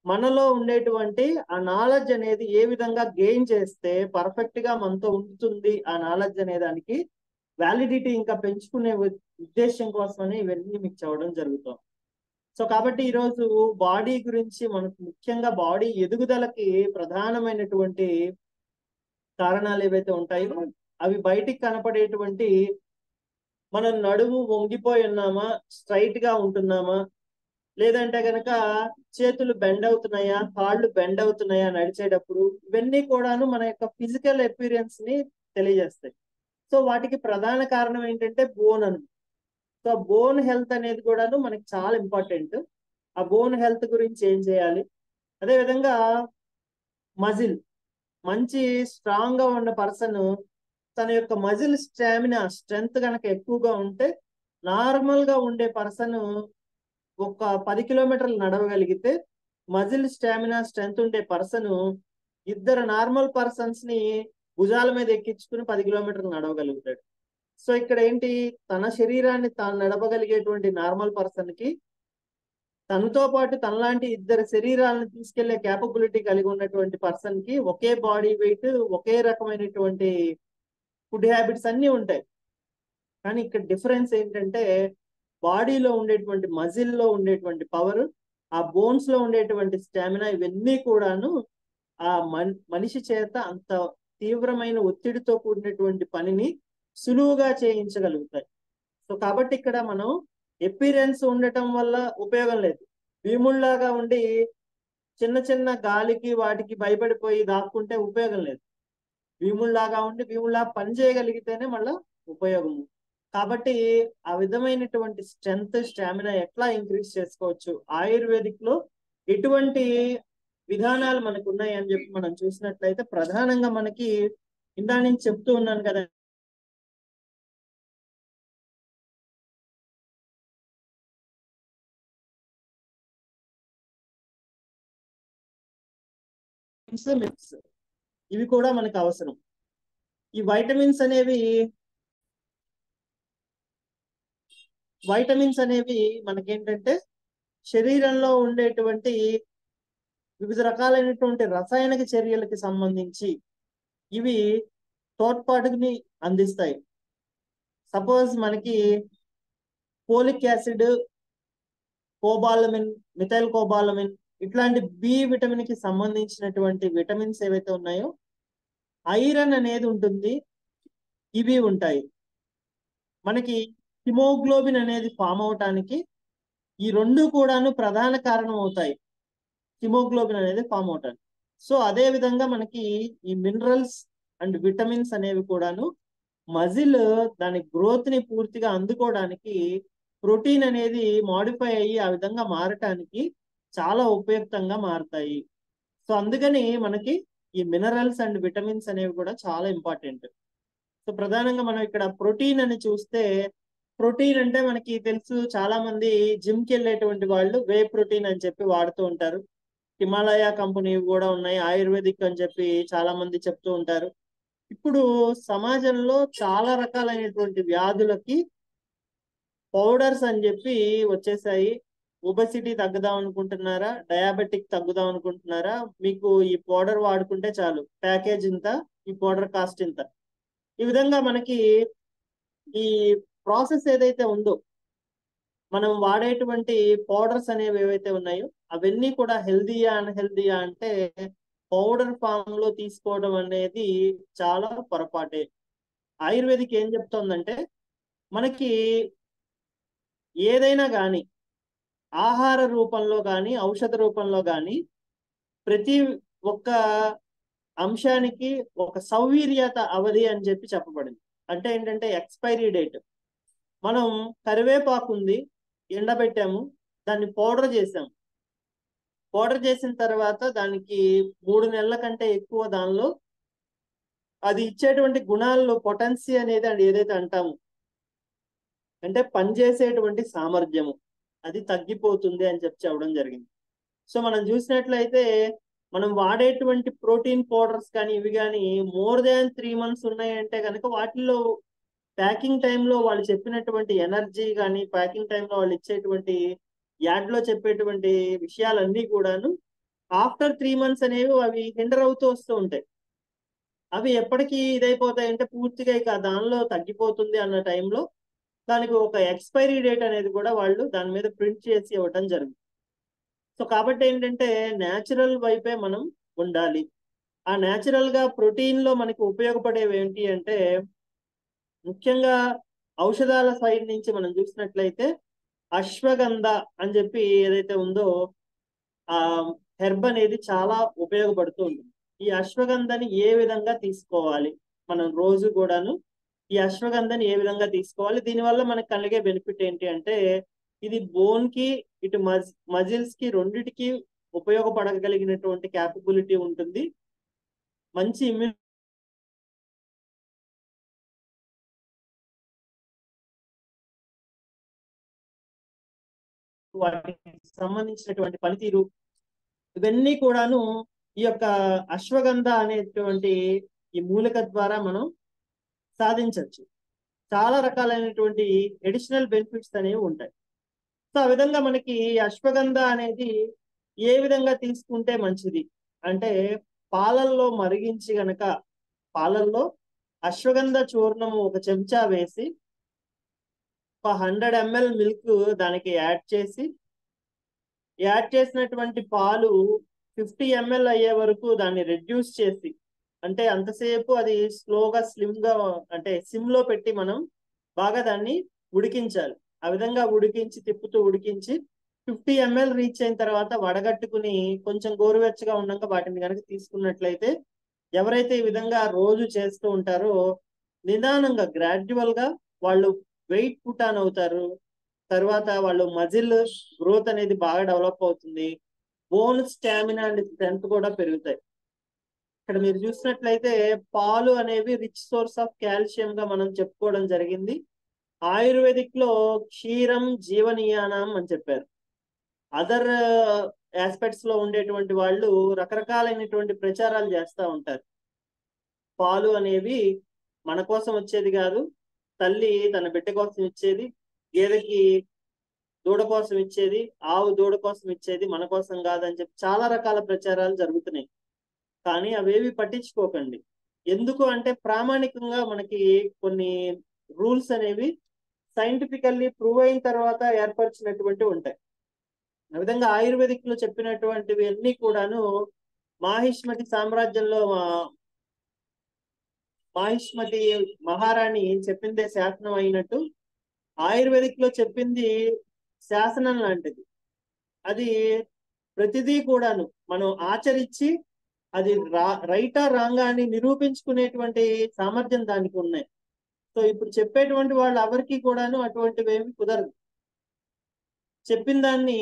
మనలో ఉండేటువంటి ఆ నాలెడ్జ్ అనేది ఏ విధంగా గెయిన్ చేస్తే పర్ఫెక్ట్ గా మనతో ఉంటుంది ఆ నాలెడ్జ్ అనే దానికి వ్యాలిడిటీ ఇంకా పెంచుకునే ఉద్దేశం కోసమని ఇవన్నీ మీకు చెప్పడం జరుగుతుంది. సో కాబట్టి ఈరోజు బాడీ గురించి మనకు ముఖ్యంగా బాడీ ఎదుగుదలకి ప్రధానమైనటువంటి కారణాలు ఏవైతే ఉంటాయో అవి బయటికి కనపడేటువంటి, మనం నడుము వంగిపోయి ఉన్నామా, స్ట్రైట్ గా ఉంటున్నామా, లేదంటే గనక చేతులు బెండ్ అవుతున్నాయా, కాళ్ళు బెండ్ అవుతున్నాయా నడిచేటప్పుడు, ఇవన్నీ కూడాను మన యొక్క ఫిజికల్ అపీరియన్స్ ని తెలియజేస్తాయి. సో వాటికి ప్రధాన కారణం ఏంటంటే బోన్ అని. సో బోన్ హెల్త్ అనేది కూడాను మనకి చాలా ఇంపార్టెంట్. ఆ బోన్ హెల్త్ గురించి ఏం చేయాలి, అదే విధంగా మజిల్, మంచి స్ట్రాంగ్ గా ఉన్న పర్సన్ తన యొక్క మజిల్ స్టామినా స్ట్రెంగ్త్ కనుక ఎక్కువగా ఉంటే, నార్మల్ గా ఉండే పర్సన్ ఒక 10 కిలోమీటర్లు నడవగలిగితే, మజిల్ స్టామినా స్ట్రెంగ్త్ ఉండే పర్సన్ ఇద్దరు నార్మల్ పర్సన్స్ ని భుజాల మీద ఎక్కించుకుని 10 కిలోమీటర్లు నడవగలుగుతాడు. సో ఇక్కడ ఏంటి, తన శరీరాన్ని తాను నడపగలిగేటువంటి నార్మల్ పర్సన్ కి తనతో పాటు తనలాంటి ఇద్దరు శరీరాలను తీసుకెళ్లే క్యాపబిలిటీ కలిగి ఉన్నటువంటి పర్సన్ కి ఒకే బాడీ వెయిట్, ఒకే రకమైనటువంటి ఫుడ్ హ్యాబిట్స్ అన్ని ఉంటాయి. కానీ ఇక్కడ డిఫరెన్స్ ఏంటంటే, బాడీలో ఉండేటువంటి మజిల్లో ఉండేటువంటి పవర్, ఆ బోన్స్ లో ఉండేటువంటి స్టామినా, ఇవన్నీ కూడాను ఆ మనిషి చేత అంత తీవ్రమైన ఒత్తిడితో కూడినటువంటి పనిని సులువుగా చేయించగలుగుతాయి. సో కాబట్టి ఇక్కడ మనం ఎపీరెన్స్ ఉండటం వల్ల ఉపయోగం లేదు. భీముళ్లాగా ఉండి చిన్న చిన్న గాలికి వాటికి భయపడిపోయి దాక్కుంటే ఉపయోగం లేదు. భీముళ్లాగా ఉండి భీముళ్లాగా పని చేయగలిగితేనే మళ్ళా ఉపయోగము. కాబట్టి ఆ విధమైనటువంటి స్ట్రెంగ్త్ స్టామినా ఎట్లా ఇంక్రీజ్ చేసుకోవచ్చు, ఆయుర్వేదిక్ లో ఎటువంటి విధానాలు మనకు ఉన్నాయి అని చెప్పి మనం చూసినట్లయితే, ప్రధానంగా మనకి ఇందా నుంచి చెప్తూ ఉన్నాను కదా, ఇవి కూడా మనకు అవసరం. ఈ వైటమిన్స్ అనేవి మనకేంటంటే శరీరంలో ఉండేటువంటి వివిధ రకాలైనటువంటి రసాయనిక చర్యలకి సంబంధించి ఇవి తోడ్పాటుని అందిస్తాయి. సపోజ్ మనకి folic acid, cobalamin, methyl cobalamin, ఇట్లాంటి బి విటమిన్ కి సంబంధించినటువంటి విటమిన్స్ ఏవైతే ఉన్నాయో, ఐరన్ అనేది ఉంటుంది, ఇవి ఉంటాయి. మనకి హిమోగ్లోబిన్ అనేది ఫామ్ అవటానికి ఈ రెండు కూడాను ప్రధాన కారణం అవుతాయి, హిమోగ్లోబిన్ అనేది ఫామ్ అవటానికి. సో అదే విధంగా మనకి ఈ మినరల్స్ అండ్ విటమిన్స్ అనేవి కూడాను మజిల్ దాని గ్రోత్ ని పూర్తిగా అందుకోవడానికి, ప్రోటీన్ అనేది మాడిఫై అయ్యి ఆ విధంగా మారటానికి చాలా ఉపయుక్తంగా మారుతాయి. సో అందుకని మనకి ఈ మినరల్స్ అండ్ విటమిన్స్ అనేవి కూడా చాలా ఇంపార్టెంట్. సో ప్రధానంగా మనం ఇక్కడ ప్రోటీన్ అని చూస్తే, ప్రోటీన్ అంటే మనకి తెలుసు, చాలా మంది జిమ్ కి వెళ్ళేటువంటి వాళ్ళు వే ప్రోటీన్ అని చెప్పి వాడుతూ ఉంటారు. హిమాలయ కంపెనీ కూడా ఉన్నాయి, ఆయుర్వేదిక్ అని చెప్పి చాలా మంది చెప్తూ ఉంటారు. ఇప్పుడు సమాజంలో చాలా రకాలైనటువంటి వ్యాధులకి పౌడర్స్ అని చెప్పి వచ్చేసాయి. ఒబెసిటీ తగ్గుదాం అనుకుంటున్నారా, డయాబెటిక్ తగ్గుదాం అనుకుంటున్నారా, మీకు ఈ పౌడర్ వాడుకుంటే చాలు, ప్యాకేజ్ ఇంత, ఈ పౌడర్ కాస్ట్ ఇంత. ఈ విధంగా మనకి ఈ ప్రాసెస్ ఏదైతే ఉందో, మనం వాడేటువంటి పౌడర్స్ అనేవి ఏవైతే ఉన్నాయో అవన్నీ కూడా హెల్దీయా అన్హెల్దీయా అంటే పౌడర్ ఫామ్ లో తీసుకోవడం అనేది చాలా పొరపాటే. ఆయుర్వేదిక్ ఏం చెప్తోందంటే మనకి ఏదైనా కానీ ఆహార రూపంలో కానీ ఔషధ రూపంలో కానీ ప్రతి ఒక్క అంశానికి ఒక సౌవీర్యత అవధి అని చెప్పి చెప్పబడింది. అంటే ఏంటంటే ఎక్స్పైరీ డేట్. మనం కరివేపాకు ఉంది, ఎండబెట్టాము, దాన్ని పౌడర్ చేసాము. పౌడర్ చేసిన తర్వాత దానికి 3 నెలల కంటే ఎక్కువ దానిలో అది ఇచ్చేటువంటి గుణాల్లో పొటెన్సీ అనేది అది ఏదైతే అంటాము, అంటే పనిచేసేటువంటి సామర్థ్యము అది తగ్గిపోతుంది అని చెప్పి చెప్పడం జరిగింది. సో మనం చూసినట్లయితే మనం వాడేటువంటి ప్రోటీన్ పౌడర్స్ కానీ ఇవి కానీ మోర్ దాన్ 3 months ఉన్నాయంటే కనుక వాటిల్లో ప్యాకింగ్ టైంలో వాళ్ళు చెప్పినటువంటి ఎనర్జీ కానీ ప్యాకింగ్ టైంలో వాళ్ళు ఇచ్చేటువంటి యాడ్లో చెప్పేటువంటి విషయాలన్నీ కూడాను ఆఫ్టర్ 3 months అనేవి అవి హిండర్ అవుతూ వస్తూ ఉంటాయి. అవి ఎప్పటికీ ఇదైపోతాయి అంటే పూర్తిగా ఇక దానిలో తగ్గిపోతుంది అన్న టైంలో దానికి ఒక ఎక్స్పైరీ డేట్ అనేది కూడా వాళ్ళు దాని మీద ప్రింట్ చేసి ఇవ్వటం జరుగుతుంది. సో కాబట్టి ఏంటంటే న్యాచురల్ వైపే మనం ఉండాలి. ఆ న్యాచురల్ గా ప్రోటీన్ లో మనకి ఉపయోగపడేవి ఏంటి అంటే ముఖ్యంగా ఔషధాల సైడ్ నుంచి మనం చూసినట్లయితే అశ్వగంధ అని చెప్పి ఏదైతే ఉందో ఆ హెర్బ్ అనేది చాలా ఉపయోగపడుతూ ఉంటుంది. ఈ అశ్వగంధని ఏ విధంగా తీసుకోవాలి, మనం రోజు కూడాను ఈ అశ్వగంధని ఏ విధంగా తీసుకోవాలి, దీనివల్ల మనకు కలిగే బెనిఫిట్ ఏంటి అంటే ఇది బోన్ కి ఇటు మజిల్స్ కి రెండిటికి ఉపయోగపడగలిగినటువంటి క్యాపబిలిటీ ఉంటుంది. మంచి ఇమ్యూన్ వాటికి సంబంధించినటువంటి పనితీరు ఇవన్నీ కూడాను ఈ యొక్క అశ్వగంధ అనేటువంటి ఈ మూలిక ద్వారా మనం సాధించవచ్చు. చాలా రకాలైనటువంటి అడిషనల్ బెనిఫిట్స్ అనేవి ఉంటాయి. సో ఆ విధంగా మనకి అశ్వగంధ అనేది ఏ విధంగా తీసుకుంటే మంచిది అంటే పాలల్లో మరిగించి గనక పాలల్లో అశ్వగంధ చూర్ణము 1 చెంచా వేసి ఒక 100 ml మిల్క్ దానికి యాడ్ చేసినటువంటి పాలు 50 ml అయ్యే వరకు దాన్ని రెడ్యూస్ చేసి, అంటే అంతసేపు అది స్లోగా స్లిమ్గా అంటే సిమ్ లో పెట్టి మనం బాగా దాన్ని ఉడికించాలి. ఆ విధంగా ఉడికించి తిప్పుతూ ఉడికించి 50 ml రీచ్ అయిన తర్వాత వడగట్టుకుని కొంచెం గోరువెచ్చగా ఉండగా వాటిని కనుక తీసుకున్నట్లయితే ఎవరైతే ఈ విధంగా రోజు చేస్తూ ఉంటారో నిదానంగా గ్రాడ్యువల్ గా వాళ్ళు వెయిట్ పుట్ ఆన్ అవుతారు. తర్వాత వాళ్ళు మజిల్ గ్రోత్ అనేది బాగా డెవలప్ అవుతుంది. బోన్ స్టామినా అండ్ స్ట్రెంత్ కూడా పెరుగుతాయి. ఇక్కడ మీరు చూసినట్లయితే పాలు అనేవి రిచ్ సోర్స్ ఆఫ్ కాల్షియం గా మనం చెప్పుకోవడం జరిగింది. ఆయుర్వేదిక్ లో క్షీరం జీవనీయానం అని చెప్పారు. అదర్ ఆస్పెక్ట్స్ లో ఉండేటువంటి వాళ్ళు రకరకాలైనటువంటి ప్రచారాలు చేస్తూ ఉంటారు. పాలు అనేవి మన కోసం వచ్చేది కాదు, తల్లి తన బిడ్డ కోసం ఇచ్చేది, గేదెకి దూడ కోసం ఇచ్చేది, ఆవు దూడ కోసం ఇచ్చేది, మన కోసం కాదని చెప్పి చాలా రకాల ప్రచారాలు జరుగుతున్నాయి. కానీ అవేవి పట్టించుకోకండి. ఎందుకు అంటే ప్రామాణికంగా మనకి కొన్ని రూల్స్ అనేవి సైంటిఫికల్లీ ప్రూవ్ అయిన తర్వాత ఏర్పరిచినటువంటి ఉంటాయి. ఆ విధంగా ఆయుర్వేదిక్ లో చెప్పినటువంటివి అన్ని కూడాను మాహిష్మతి సామ్రాజ్యంలో మాహిష్మతి మహారాణి చెప్పిందే శాసనం అయినట్టు ఆయుర్వేదిక్ లో చెప్పింది శాసనం లాంటిది. అది ప్రతిదీ కూడాను మనం ఆచరించి అది రైటా రాంగా అని నిరూపించుకునేటువంటి సామర్థ్యం దానికి ఉన్నాయి. సో ఇప్పుడు చెప్పేటువంటి వాళ్ళు ఎవరికి కూడాను అటువంటివి ఏమి కుదరదు. చెప్పిన దాన్ని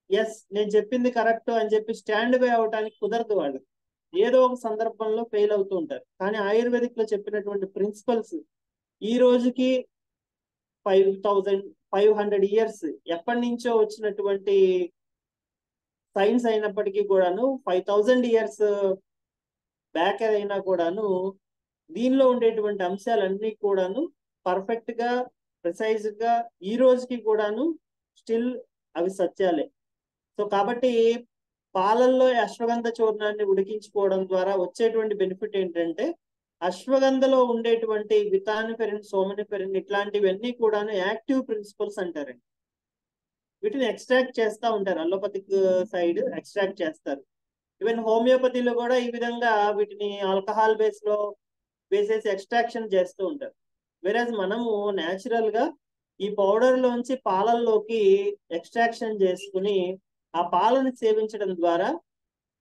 ఎస్ నేను చెప్పింది కరెక్ట్ అని చెప్పి స్టాండ్ బై అవడానికి కుదరదు. వాళ్ళు ఏదో ఒక సందర్భంలో ఫెయిల్ అవుతూ ఉంటారు. కానీ ఆయుర్వేదిక్ లో చెప్పినటువంటి ప్రిన్సిపల్స్ ఈ రోజుకి 5500 years ఎప్పటి నుంచో వచ్చినటువంటి సైన్స్ అయినప్పటికీ కూడాను 5000 years బ్యాక్ అయినా కూడాను దీనిలో ఉండేటువంటి అంశాలన్నీ కూడాను పర్ఫెక్ట్ గా ప్రిసైజ్ గా ఈ రోజుకి కూడాను స్టిల్ అవి సత్యాలే. సో కాబట్టి పాలల్లో ఈ అశ్వగంధ చూర్ణాన్ని ఉడికించుకోవడం ద్వారా వచ్చేటువంటి బెనిఫిట్ ఏంటంటే, అశ్వగంధలో ఉండేటువంటి విటామిన్, సోమనిఫెరిన్ ఇట్లాంటివన్నీ కూడాను యాక్టివ్ ప్రిన్సిపల్స్ అంటారండి. వీటిని ఎక్స్ట్రాక్ట్ చేస్తూ ఉంటారు, అలోపతిక్ సైడ్ ఎక్స్ట్రాక్ట్ చేస్తారు. ఈవెన్ హోమియోపతిలో కూడా ఈ విధంగా వీటిని ఆల్కహాల్ బేస్ లో వేసేసి ఎక్స్ట్రాక్షన్ చేస్తూ ఉంటారు. వేరేజ్ మనము న్యాచురల్ గా ఈ పౌడర్ లోంచి పాలల్లోకి ఎక్స్ట్రాక్షన్ చేసుకుని ఆ పాలను సేవించడం ద్వారా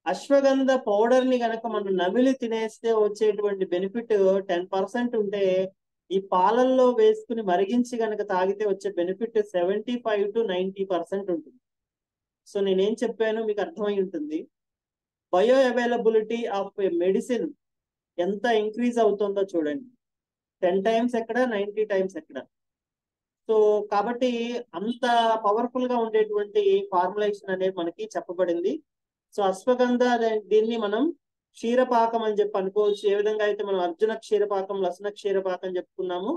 అశ్వగంధ పౌడర్ ని గనక మనం నమిలి తినేస్తే వచ్చేటువంటి బెనిఫిట్ 10% ఉంటే, ఈ పాలల్లో వేసుకుని మరిగించి గనక తాగితే వచ్చే బెనిఫిట్ 75 to 90% ఉంటుంది. సో నేనేం చెప్పాను మీకు అర్థమై ఉంటుంది. Bio availability of A medicine ఎంత ఇంక్రీజ్ అవుతుందో చూడండి. 10 times ఎక్కడ, 90 times ఎక్కడ. సో కాబట్టి అంత పవర్ఫుల్ గా ఉండేటువంటి ఫార్ములేషన్ అనేది మనకి చెప్పబడింది. సో అశ్వగంధ దీన్ని మనం క్షీరపాకం అని చెప్పి అనుకోవచ్చు. ఏ విధంగా అయితే మనం అర్జున క్షీరపాకం, లసన క్షీరపాకం చెప్పుకున్నాము,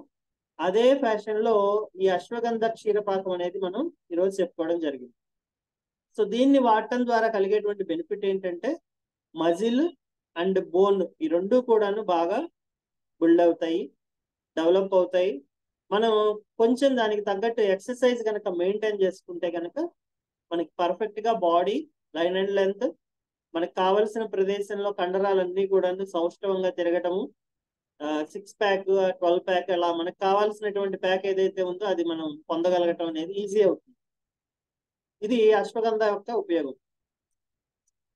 అదే ఫ్యాషన్ లో ఈ అశ్వగంధ క్షీరపాకం అనేది మనం ఈరోజు చెప్పుకోవడం జరిగింది. సో దీన్ని వాడటం ద్వారా కలిగేటువంటి బెనిఫిట్ ఏంటంటే, మజిల్ అండ్ బోన్ ఈ రెండు కూడాను బాగా బిల్డ్ అవుతాయి, డెవలప్ అవుతాయి. మనం కొంచెం దానికి తగ్గట్టు ఎక్సర్సైజ్ కనుక మెయింటైన్ చేసుకుంటే కనుక మనకి పర్ఫెక్ట్ గా బాడీ లైన్ అండ్ లెంత్, మనకు కావలసిన ప్రదేశంలో కండరాలన్నీ కూడా సౌష్ఠవంగా తిరగటము, 6 ప్యాక్ 12 ప్యాక్ అలా మనకు కావాల్సినటువంటి ప్యాక్ ఏదైతే ఉందో అది మనం పొందగలగటం అనేది ఈజీ అవుతుంది. ఇది అశ్వగంధ యొక్క ఉపయోగం.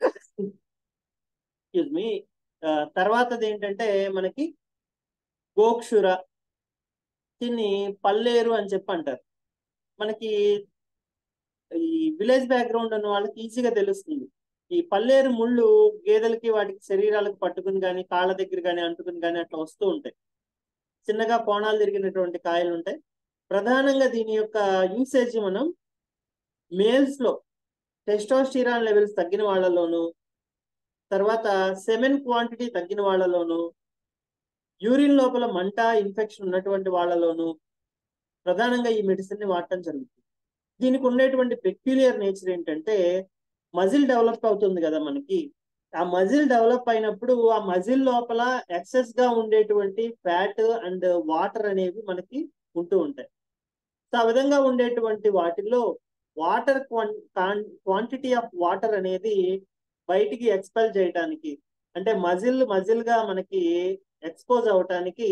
Excuse me. తర్వాతది ఏంటంటే మనకి గోక్షుర, దీన్ని పల్లేరు అని చెప్పి అంటారు. మనకి ఈ విలేజ్ బ్యాక్గ్రౌండ్ ఉన్న వాళ్ళకి ఈజీగా తెలుస్తుంది. ఈ పల్లేరు ముళ్ళు గేదెలకి వాటికి శరీరాలకు పట్టుకుని కానీ, కాళ్ళ దగ్గర కానీ అంటుకుని కానీ అట్లా వస్తూ ఉంటాయి. చిన్నగా కోణాలు తిరిగినటువంటి కాయలు ఉంటాయి. ప్రధానంగా దీని యొక్క యూసేజ్ మనం మేల్స్ లో టెస్టోస్టిరాన్ లెవెల్స్ తగ్గిన వాళ్ళలోను, తర్వాత సెమెన్ క్వాంటిటీ తగ్గిన వాళ్ళలోను, యూరిన్ లోపల మంట ఇన్ఫెక్షన్ ఉన్నటువంటి వాళ్ళలోను ప్రధానంగా ఈ మెడిసిన్ ని వాడటం జరుగుతుంది. దీనికి ఉండేటువంటి పెక్యులియర్ నేచర్ ఏంటంటే, మజిల్ డెవలప్ అవుతుంది కదా మనకి. ఆ మజిల్ డెవలప్ అయినప్పుడు ఆ మజిల్ లోపల ఎక్సెస్ గా ఉండేటువంటి ఫ్యాట్ అండ్ వాటర్ అనేవి మనకి ఉంటూ ఉంటాయి. సో ఆ విధంగా ఉండేటువంటి వాటిల్లో వాటర్ క్వాంటిటీ ఆఫ్ వాటర్ అనేది బయటికి ఎక్స్పెల్ చేయడానికి, అంటే మజిల్ గా మనకి ఎక్స్పోజ్ అవటానికి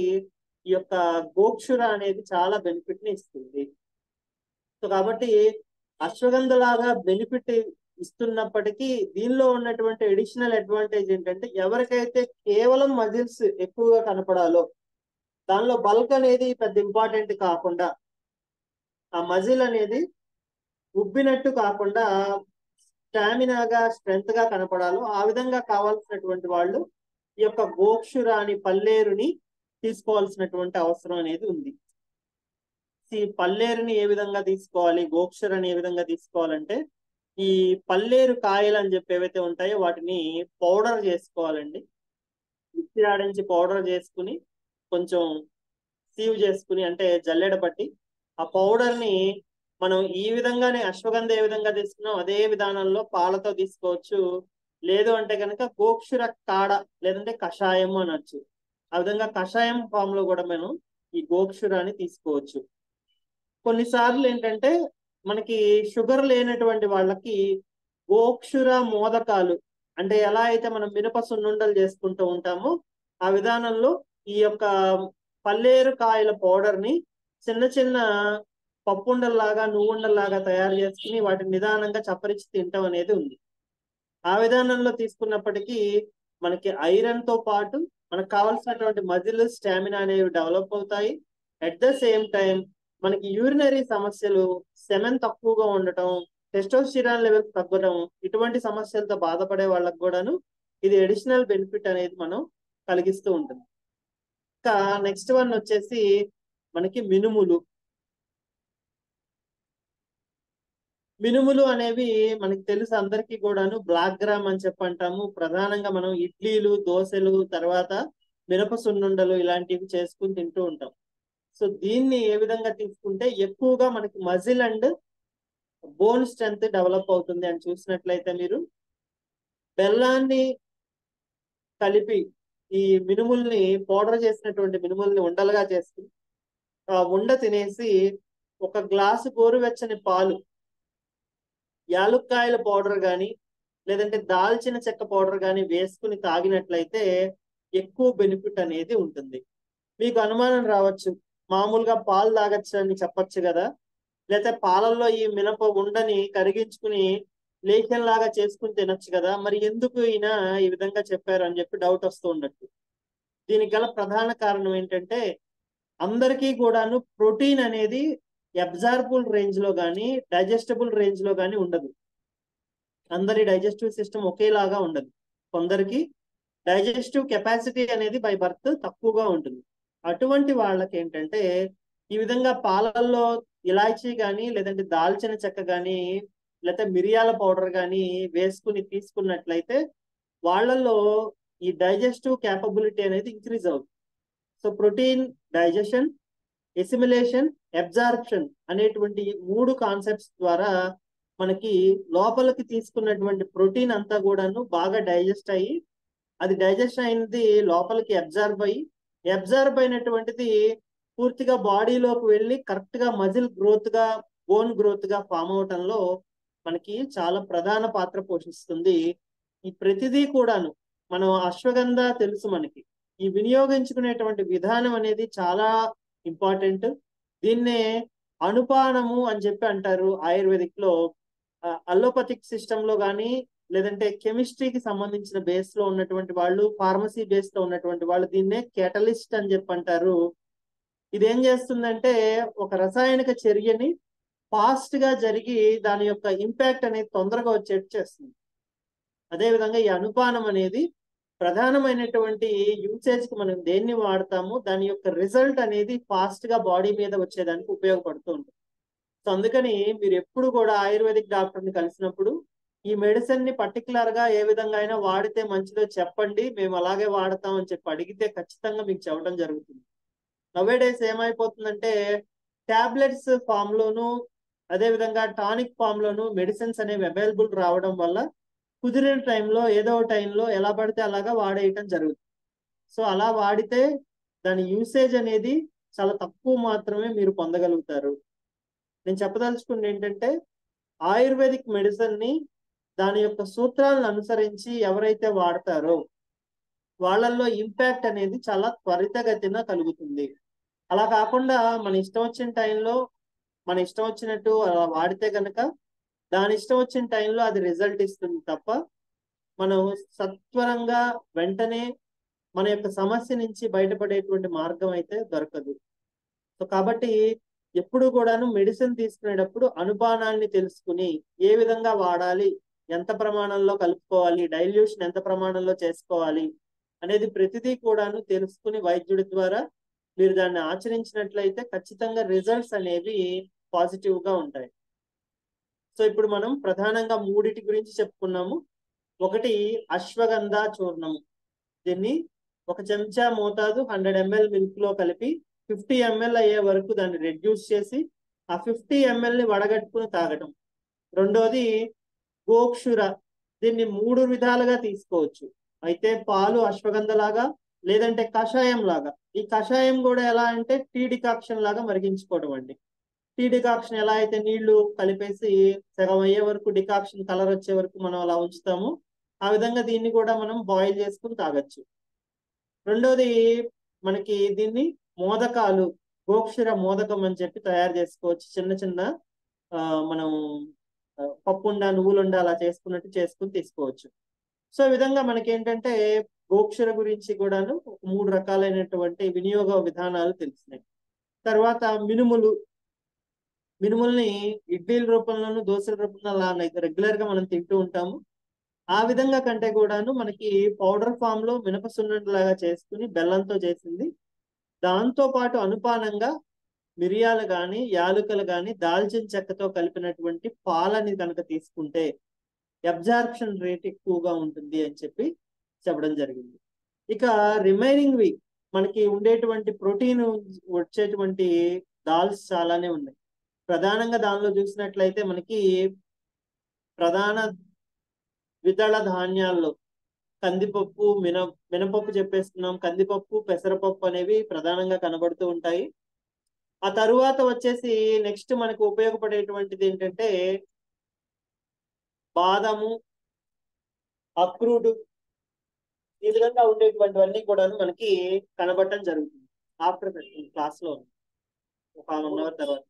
ఈ యొక్క గోక్షుర అనేది చాలా బెనిఫిట్ ని ఇస్తుంది. సో కాబట్టి అశ్వగంధ లాగా బెనిఫిట్ ఇస్తున్నప్పటికీ దీనిలో ఉన్నటువంటి అడిషనల్ అడ్వాంటేజ్ ఏంటంటే, ఎవరికైతే కేవలం మజిల్స్ ఎక్కువగా కనపడాలో, దానిలో బల్క్ అనేది పెద్ద ఇంపార్టెంట్ కాకుండా, ఆ మజిల్ అనేది ఉబ్బినట్టు కాకుండా స్టామినాగా స్ట్రెంత్ గా కనపడాలో ఆ విధంగా కావాల్సినటువంటి వాళ్ళు ఈ యొక్క గోక్షురాని పల్లేరుని తీసుకోవాల్సినటువంటి అవసరం అనేది ఉంది. ఈ పల్లేరుని ఏ విధంగా తీసుకోవాలి, గోక్షురాని ఏ విధంగా తీసుకోవాలంటే, ఈ పల్లేరు కాయలు అని చెప్పి ఏవైతే ఉంటాయో వాటిని పౌడర్ చేసుకోవాలండి. మిక్సీ ఆడించి పౌడర్ చేసుకుని కొంచెం సీవ్ చేసుకుని, అంటే జల్లెడ పట్టి ఆ పౌడర్ ని మనం ఈ విధంగానే అశ్వగంధ ఏ విధంగా తీసుకున్నాం అదే విధానంలో పాలతో తీసుకోవచ్చు. లేదు అంటే కనుక గోక్షుర కాడ లేదంటే కషాయం అనొచ్చు. ఆ విధంగా కషాయం ఫామ్ లో కూడా మనం ఈ గోక్షురాన్ని తీసుకోవచ్చు. కొన్నిసార్లు ఏంటంటే మనకి షుగర్ లేనటువంటి వాళ్ళకి గోక్షుర మోదకాలు, అంటే ఎలా అయితే మనం మినప సున్నుండలు చేసుకుంటూ ఉంటామో ఆ విధానంలో ఈ యొక్క పల్లేరు కాయల పౌడర్ ని చిన్న చిన్న పప్పుండల్లాగా, నువ్వుండల్లాగా తయారు చేసుకుని వాటిని నిదానంగా చప్పరించి తింటాం అనేది ఉంది. ఆ విధానంలో తీసుకున్నప్పటికీ మనకి ఐరన్ తో పాటు మనకు కావాల్సినటువంటి మజిల్, స్టామినా అనేవి డెవలప్ అవుతాయి. అట్ ద సేమ్ టైం మనకి యూరినరీ సమస్యలు, సెమెన్ తక్కువగా ఉండటం, టెస్టోస్టిరాన్ లెవెల్స్ తగ్గడం, ఇటువంటి సమస్యలతో బాధపడే వాళ్ళకు కూడాను ఇది అడిషనల్ బెనిఫిట్ అనేది మనం కలిగిస్తూ ఉంటుంది. ఇంకా నెక్స్ట్ వన్ వచ్చేసి మనకి మినుములు. మినుములు అనేవి మనకి తెలుసు అందరికీ కూడాను, బ్లాక్ గ్రామ్ అని చెప్పి అంటాము. ప్రధానంగా మనం ఇడ్లీలు, దోశలు, తర్వాత మినప సున్నుండలు ఇలాంటివి చేసుకుని తింటూ ఉంటాం. సో దీన్ని ఏ విధంగా తీసుకుంటే ఎక్కువగా మనకి muscle and bone strength develop అవుతుంది అని చూసినట్లయితే మీరు బెల్లాన్ని కలిపి ఈ మినుముల్ని పౌడర్ చేసినటువంటి మినుముల్ని ఉండలుగా చేసుకుని ఆ ఉండ తినేసి ఒక గ్లాసు గోరువెచ్చని పాలు యాలుక్కాయల పౌడర్ కానీ లేదంటే దాల్చిన చెక్క పౌడర్ కానీ వేసుకుని తాగినట్లయితే ఎక్కువ బెనిఫిట్ అనేది ఉంటుంది. మీకు అనుమానం రావచ్చు, మామూలుగా పాలు తాగొచ్చు అని చెప్పొచ్చు కదా, లేకపోతే పాలల్లో ఈ మినప ఉండని కరిగించుకుని లేఖ్యంలాగా చేసుకుని తినొచ్చు కదా, మరి ఎందుకు ఈయన ఈ విధంగా చెప్పారు అని చెప్పి డౌట్ వస్తూ ఉండొచ్చు. దీనికి గల ప్రధాన కారణం ఏంటంటే అందరికీ కూడాను ప్రోటీన్ అనేది అబ్జార్బుల్ రేంజ్ లో కానీ డైజెస్టబుల్ రేంజ్ లో కానీ ఉండదు. అందరి డైజెస్టివ్ సిస్టమ్ ఒకేలాగా ఉండదు. కొందరికి డైజెస్టివ్ కెపాసిటీ అనేది బై బర్త్ తక్కువగా ఉంటుంది. అటువంటి వాళ్ళకి ఏంటంటే ఈ విధంగా పాలల్లో ఇలాచీ కానీ లేదంటే దాల్చిన చెక్క కానీ లేకపోతే మిరియాల పౌడర్ కానీ వేసుకుని తీసుకున్నట్లయితే వాళ్ళల్లో ఈ డైజెస్టివ్ క్యాపబిలిటీ అనేది ఇంక్రీజ్ అవుతుంది. So protein digestion, assimilation, absorption అనేటువంటి మూడు కాన్సెప్ట్స్ ద్వారా మనకి లోపలికి తీసుకున్నటువంటి ప్రోటీన్ అంతా కూడాను బాగా డైజెస్ట్ అయ్యి అది డైజెస్ట్ అయినది లోపలికి అబ్జార్బ్ అయినటువంటిది పూర్తిగా బాడీలోకి వెళ్ళి కరెక్ట్ గా మజిల్ గ్రోత్ గా బోన్ గ్రోత్ గా ఫామ్ అవటంలో మనకి చాలా ప్రధాన పాత్ర పోషిస్తుంది. ఈ ప్రతిదీ కూడాను మనం అశ్వగంధ తెలుసు మనకి, ఈ వినియోగించుకునేటువంటి విధానం అనేది చాలా ఇంపార్టెంట్. దీన్నే అనుపానము అని చెప్పి అంటారు ఆయుర్వేదిక్ లో. అలోపతిక్ సిస్టమ్ లో కానీ లేదంటే కెమిస్ట్రీకి సంబంధించిన బేస్ లో ఉన్నటువంటి వాళ్ళు, ఫార్మసీ బేస్ లో ఉన్నటువంటి వాళ్ళు దీన్నే కేటలిస్ట్ అని చెప్పి అంటారు. ఇదేం చేస్తుందంటే ఒక రసాయనిక చర్యని ఫాస్ట్ గా జరిగి దాని యొక్క ఇంపాక్ట్ అనేది తొందరగా వచ్చేట్టు చేస్తుంది. అదేవిధంగా ఈ అనుపానం అనేది ప్రధానమైనటువంటి యూసేజ్ కి మనం దేన్ని వాడతామో దాని యొక్క రిజల్ట్ అనేది ఫాస్ట్ గా బాడీ మీద వచ్చేదానికి ఉపయోగపడుతూ ఉంటుంది. సో అందుకని మీరు ఎప్పుడు కూడా ఆయుర్వేదిక్ డాక్టర్ ని కలిసినప్పుడు ఈ మెడిసిన్ ని పర్టికులర్ గా ఏ విధంగా అయినా వాడితే మంచిదో చెప్పండి, మేము అలాగే వాడతాం అని చెప్పి అడిగితే ఖచ్చితంగా మీకు చెప్పడం జరుగుతుంది. నవే డేస్ ఏమైపోతుందంటే టాబ్లెట్స్ ఫామ్ లోను అదే విధంగా టానిక్ ఫామ్ లోను మెడిసిన్స్ అనేవి అవైలబుల్ రావడం వల్ల కుదిరిన టైంలో ఏదో టైంలో ఎలా పడితే అలాగా వాడేయటం జరుగుతుంది. సో అలా వాడితే దాని యూసేజ్ అనేది చాలా తక్కువ మాత్రమే మీరు పొందగలుగుతారు. నేను చెప్పదలుచుకుంది ఏంటంటే ఆయుర్వేదిక్ మెడిసిన్ ని దాని యొక్క సూత్రాలను అనుసరించి ఎవరైతే వాడతారో వాళ్ళల్లో ఇంపాక్ట్ అనేది చాలా త్వరితగతిన కలుగుతుంది. అలా కాకుండా మన ఇష్టం వచ్చిన టైంలో మన ఇష్టం వచ్చినట్టు అలా వాడితే కనుక దాని ఇష్టం వచ్చిన టైంలో అది రిజల్ట్ ఇస్తుంది తప్ప మనం సత్వరంగా వెంటనే మన యొక్క సమస్య నుంచి బయటపడేటువంటి మార్గం అయితే దొరకదు. సో కాబట్టి ఎప్పుడు కూడాను మెడిసిన్ తీసుకునేటప్పుడు అనుపానాన్ని తెలుసుకుని ఏ విధంగా వాడాలి, ఎంత ప్రమాణంలో కలుపుకోవాలి, డైల్యూషన్ ఎంత ప్రమాణంలో చేసుకోవాలి అనేది ప్రతిదీ కూడాను తెలుసుకుని వైద్యుడి ద్వారా మీరు దాన్ని ఆచరించినట్లయితే ఖచ్చితంగా రిజల్ట్స్ అనేవి పాజిటివ్ గా ఉంటాయి. సో ఇప్పుడు మనం ప్రధానంగా మూడిటి గురించి చెప్పుకున్నాము. ఒకటి అశ్వగంధ చూర్ణము. దీన్ని ఒక చెంచా మోతాదు 100 ml మిల్క్ లో కలిపి 50 ml అయ్యే వరకు దాన్ని రెడ్యూస్ చేసి ఆ 50 ml ని వడగట్టుకుని తాగటం. రెండోది గోక్షుర. దీన్ని 3 విధాలుగా తీసుకోవచ్చు. అయితే పాలు అశ్వగంధ లాగా లేదంటే కషాయం లాగా. ఈ కషాయం కూడా ఎలా అంటే టీ డికాక్షన్ లాగా మరిగించుకోవడం అండి. టీ డికాక్షన్ ఎలా అయితే నీళ్లు కలిపేసి సగం అయ్యే వరకు డికాక్షన్ కలర్ వచ్చే వరకు మనం అలా ఉంచుతాము, ఆ విధంగా దీన్ని కూడా మనం బాయిల్ చేసుకుని తాగొచ్చు. రెండోది మనకి దీన్ని మోదకాలు, గోక్షుర మోదకం అని చెప్పి తయారు చేసుకోవచ్చు. చిన్న చిన్న మనం పప్పుండ నువ్వులుండ అలా చేసుకున్నట్టు చేసుకుని తీసుకోవచ్చు. సో ఈ విధంగా మనకి ఏంటంటే గోక్షుర గురించి కూడాను 3 రకాలైనటువంటి వినియోగ విధానాలు తెలిసినాయి. తర్వాత మినుముల్ని ఇడ్లీల రూపంలోను దోశల రూపంలో అలా రెగ్యులర్ గా మనం తింటూ ఉంటాము. ఆ విధంగా కంటే కూడాను మనకి పౌడర్ ఫామ్ లో మినప సున్నుండ లాగా చేసుకుని బెల్లంతో చేసింది, దాంతో పాటు అనుపానంగా మిరియాలు గాని యాలుకలు గాని దాల్చిన చెక్కతో కలిపినటువంటి పాలని కనుక తీసుకుంటే అబ్జార్ప్షన్ రేట్ ఎక్కువగా ఉంటుంది అని చెప్పి చెప్పడం జరిగింది. ఇక రిమైనింగ్ వి మనకి ఉండేటువంటి ప్రోటీన్ వచ్చేటువంటి దాల్స్ చాలానే ఉన్నాయి. ప్రధానంగా దానిలో చూసినట్లయితే మనకి ప్రధాన ద్విదళ ధాన్యాల్లో కందిపప్పు, మినపప్పు చెప్పేస్తున్నాం, కందిపప్పు, పెసరపప్పు అనేవి ప్రధానంగా కనబడుతూ ఉంటాయి. ఆ తరువాత వచ్చేసి నెక్స్ట్ మనకు ఉపయోగపడేటువంటిది ఏంటంటే బాదము, అక్రూడు, ఈ విధంగా ఉండేటువంటివన్నీ కూడా మనకి కనబడటం జరుగుతుంది ఆఫ్టర్ క్లాస్ లో ఒక 1 అవర్ తర్వాత.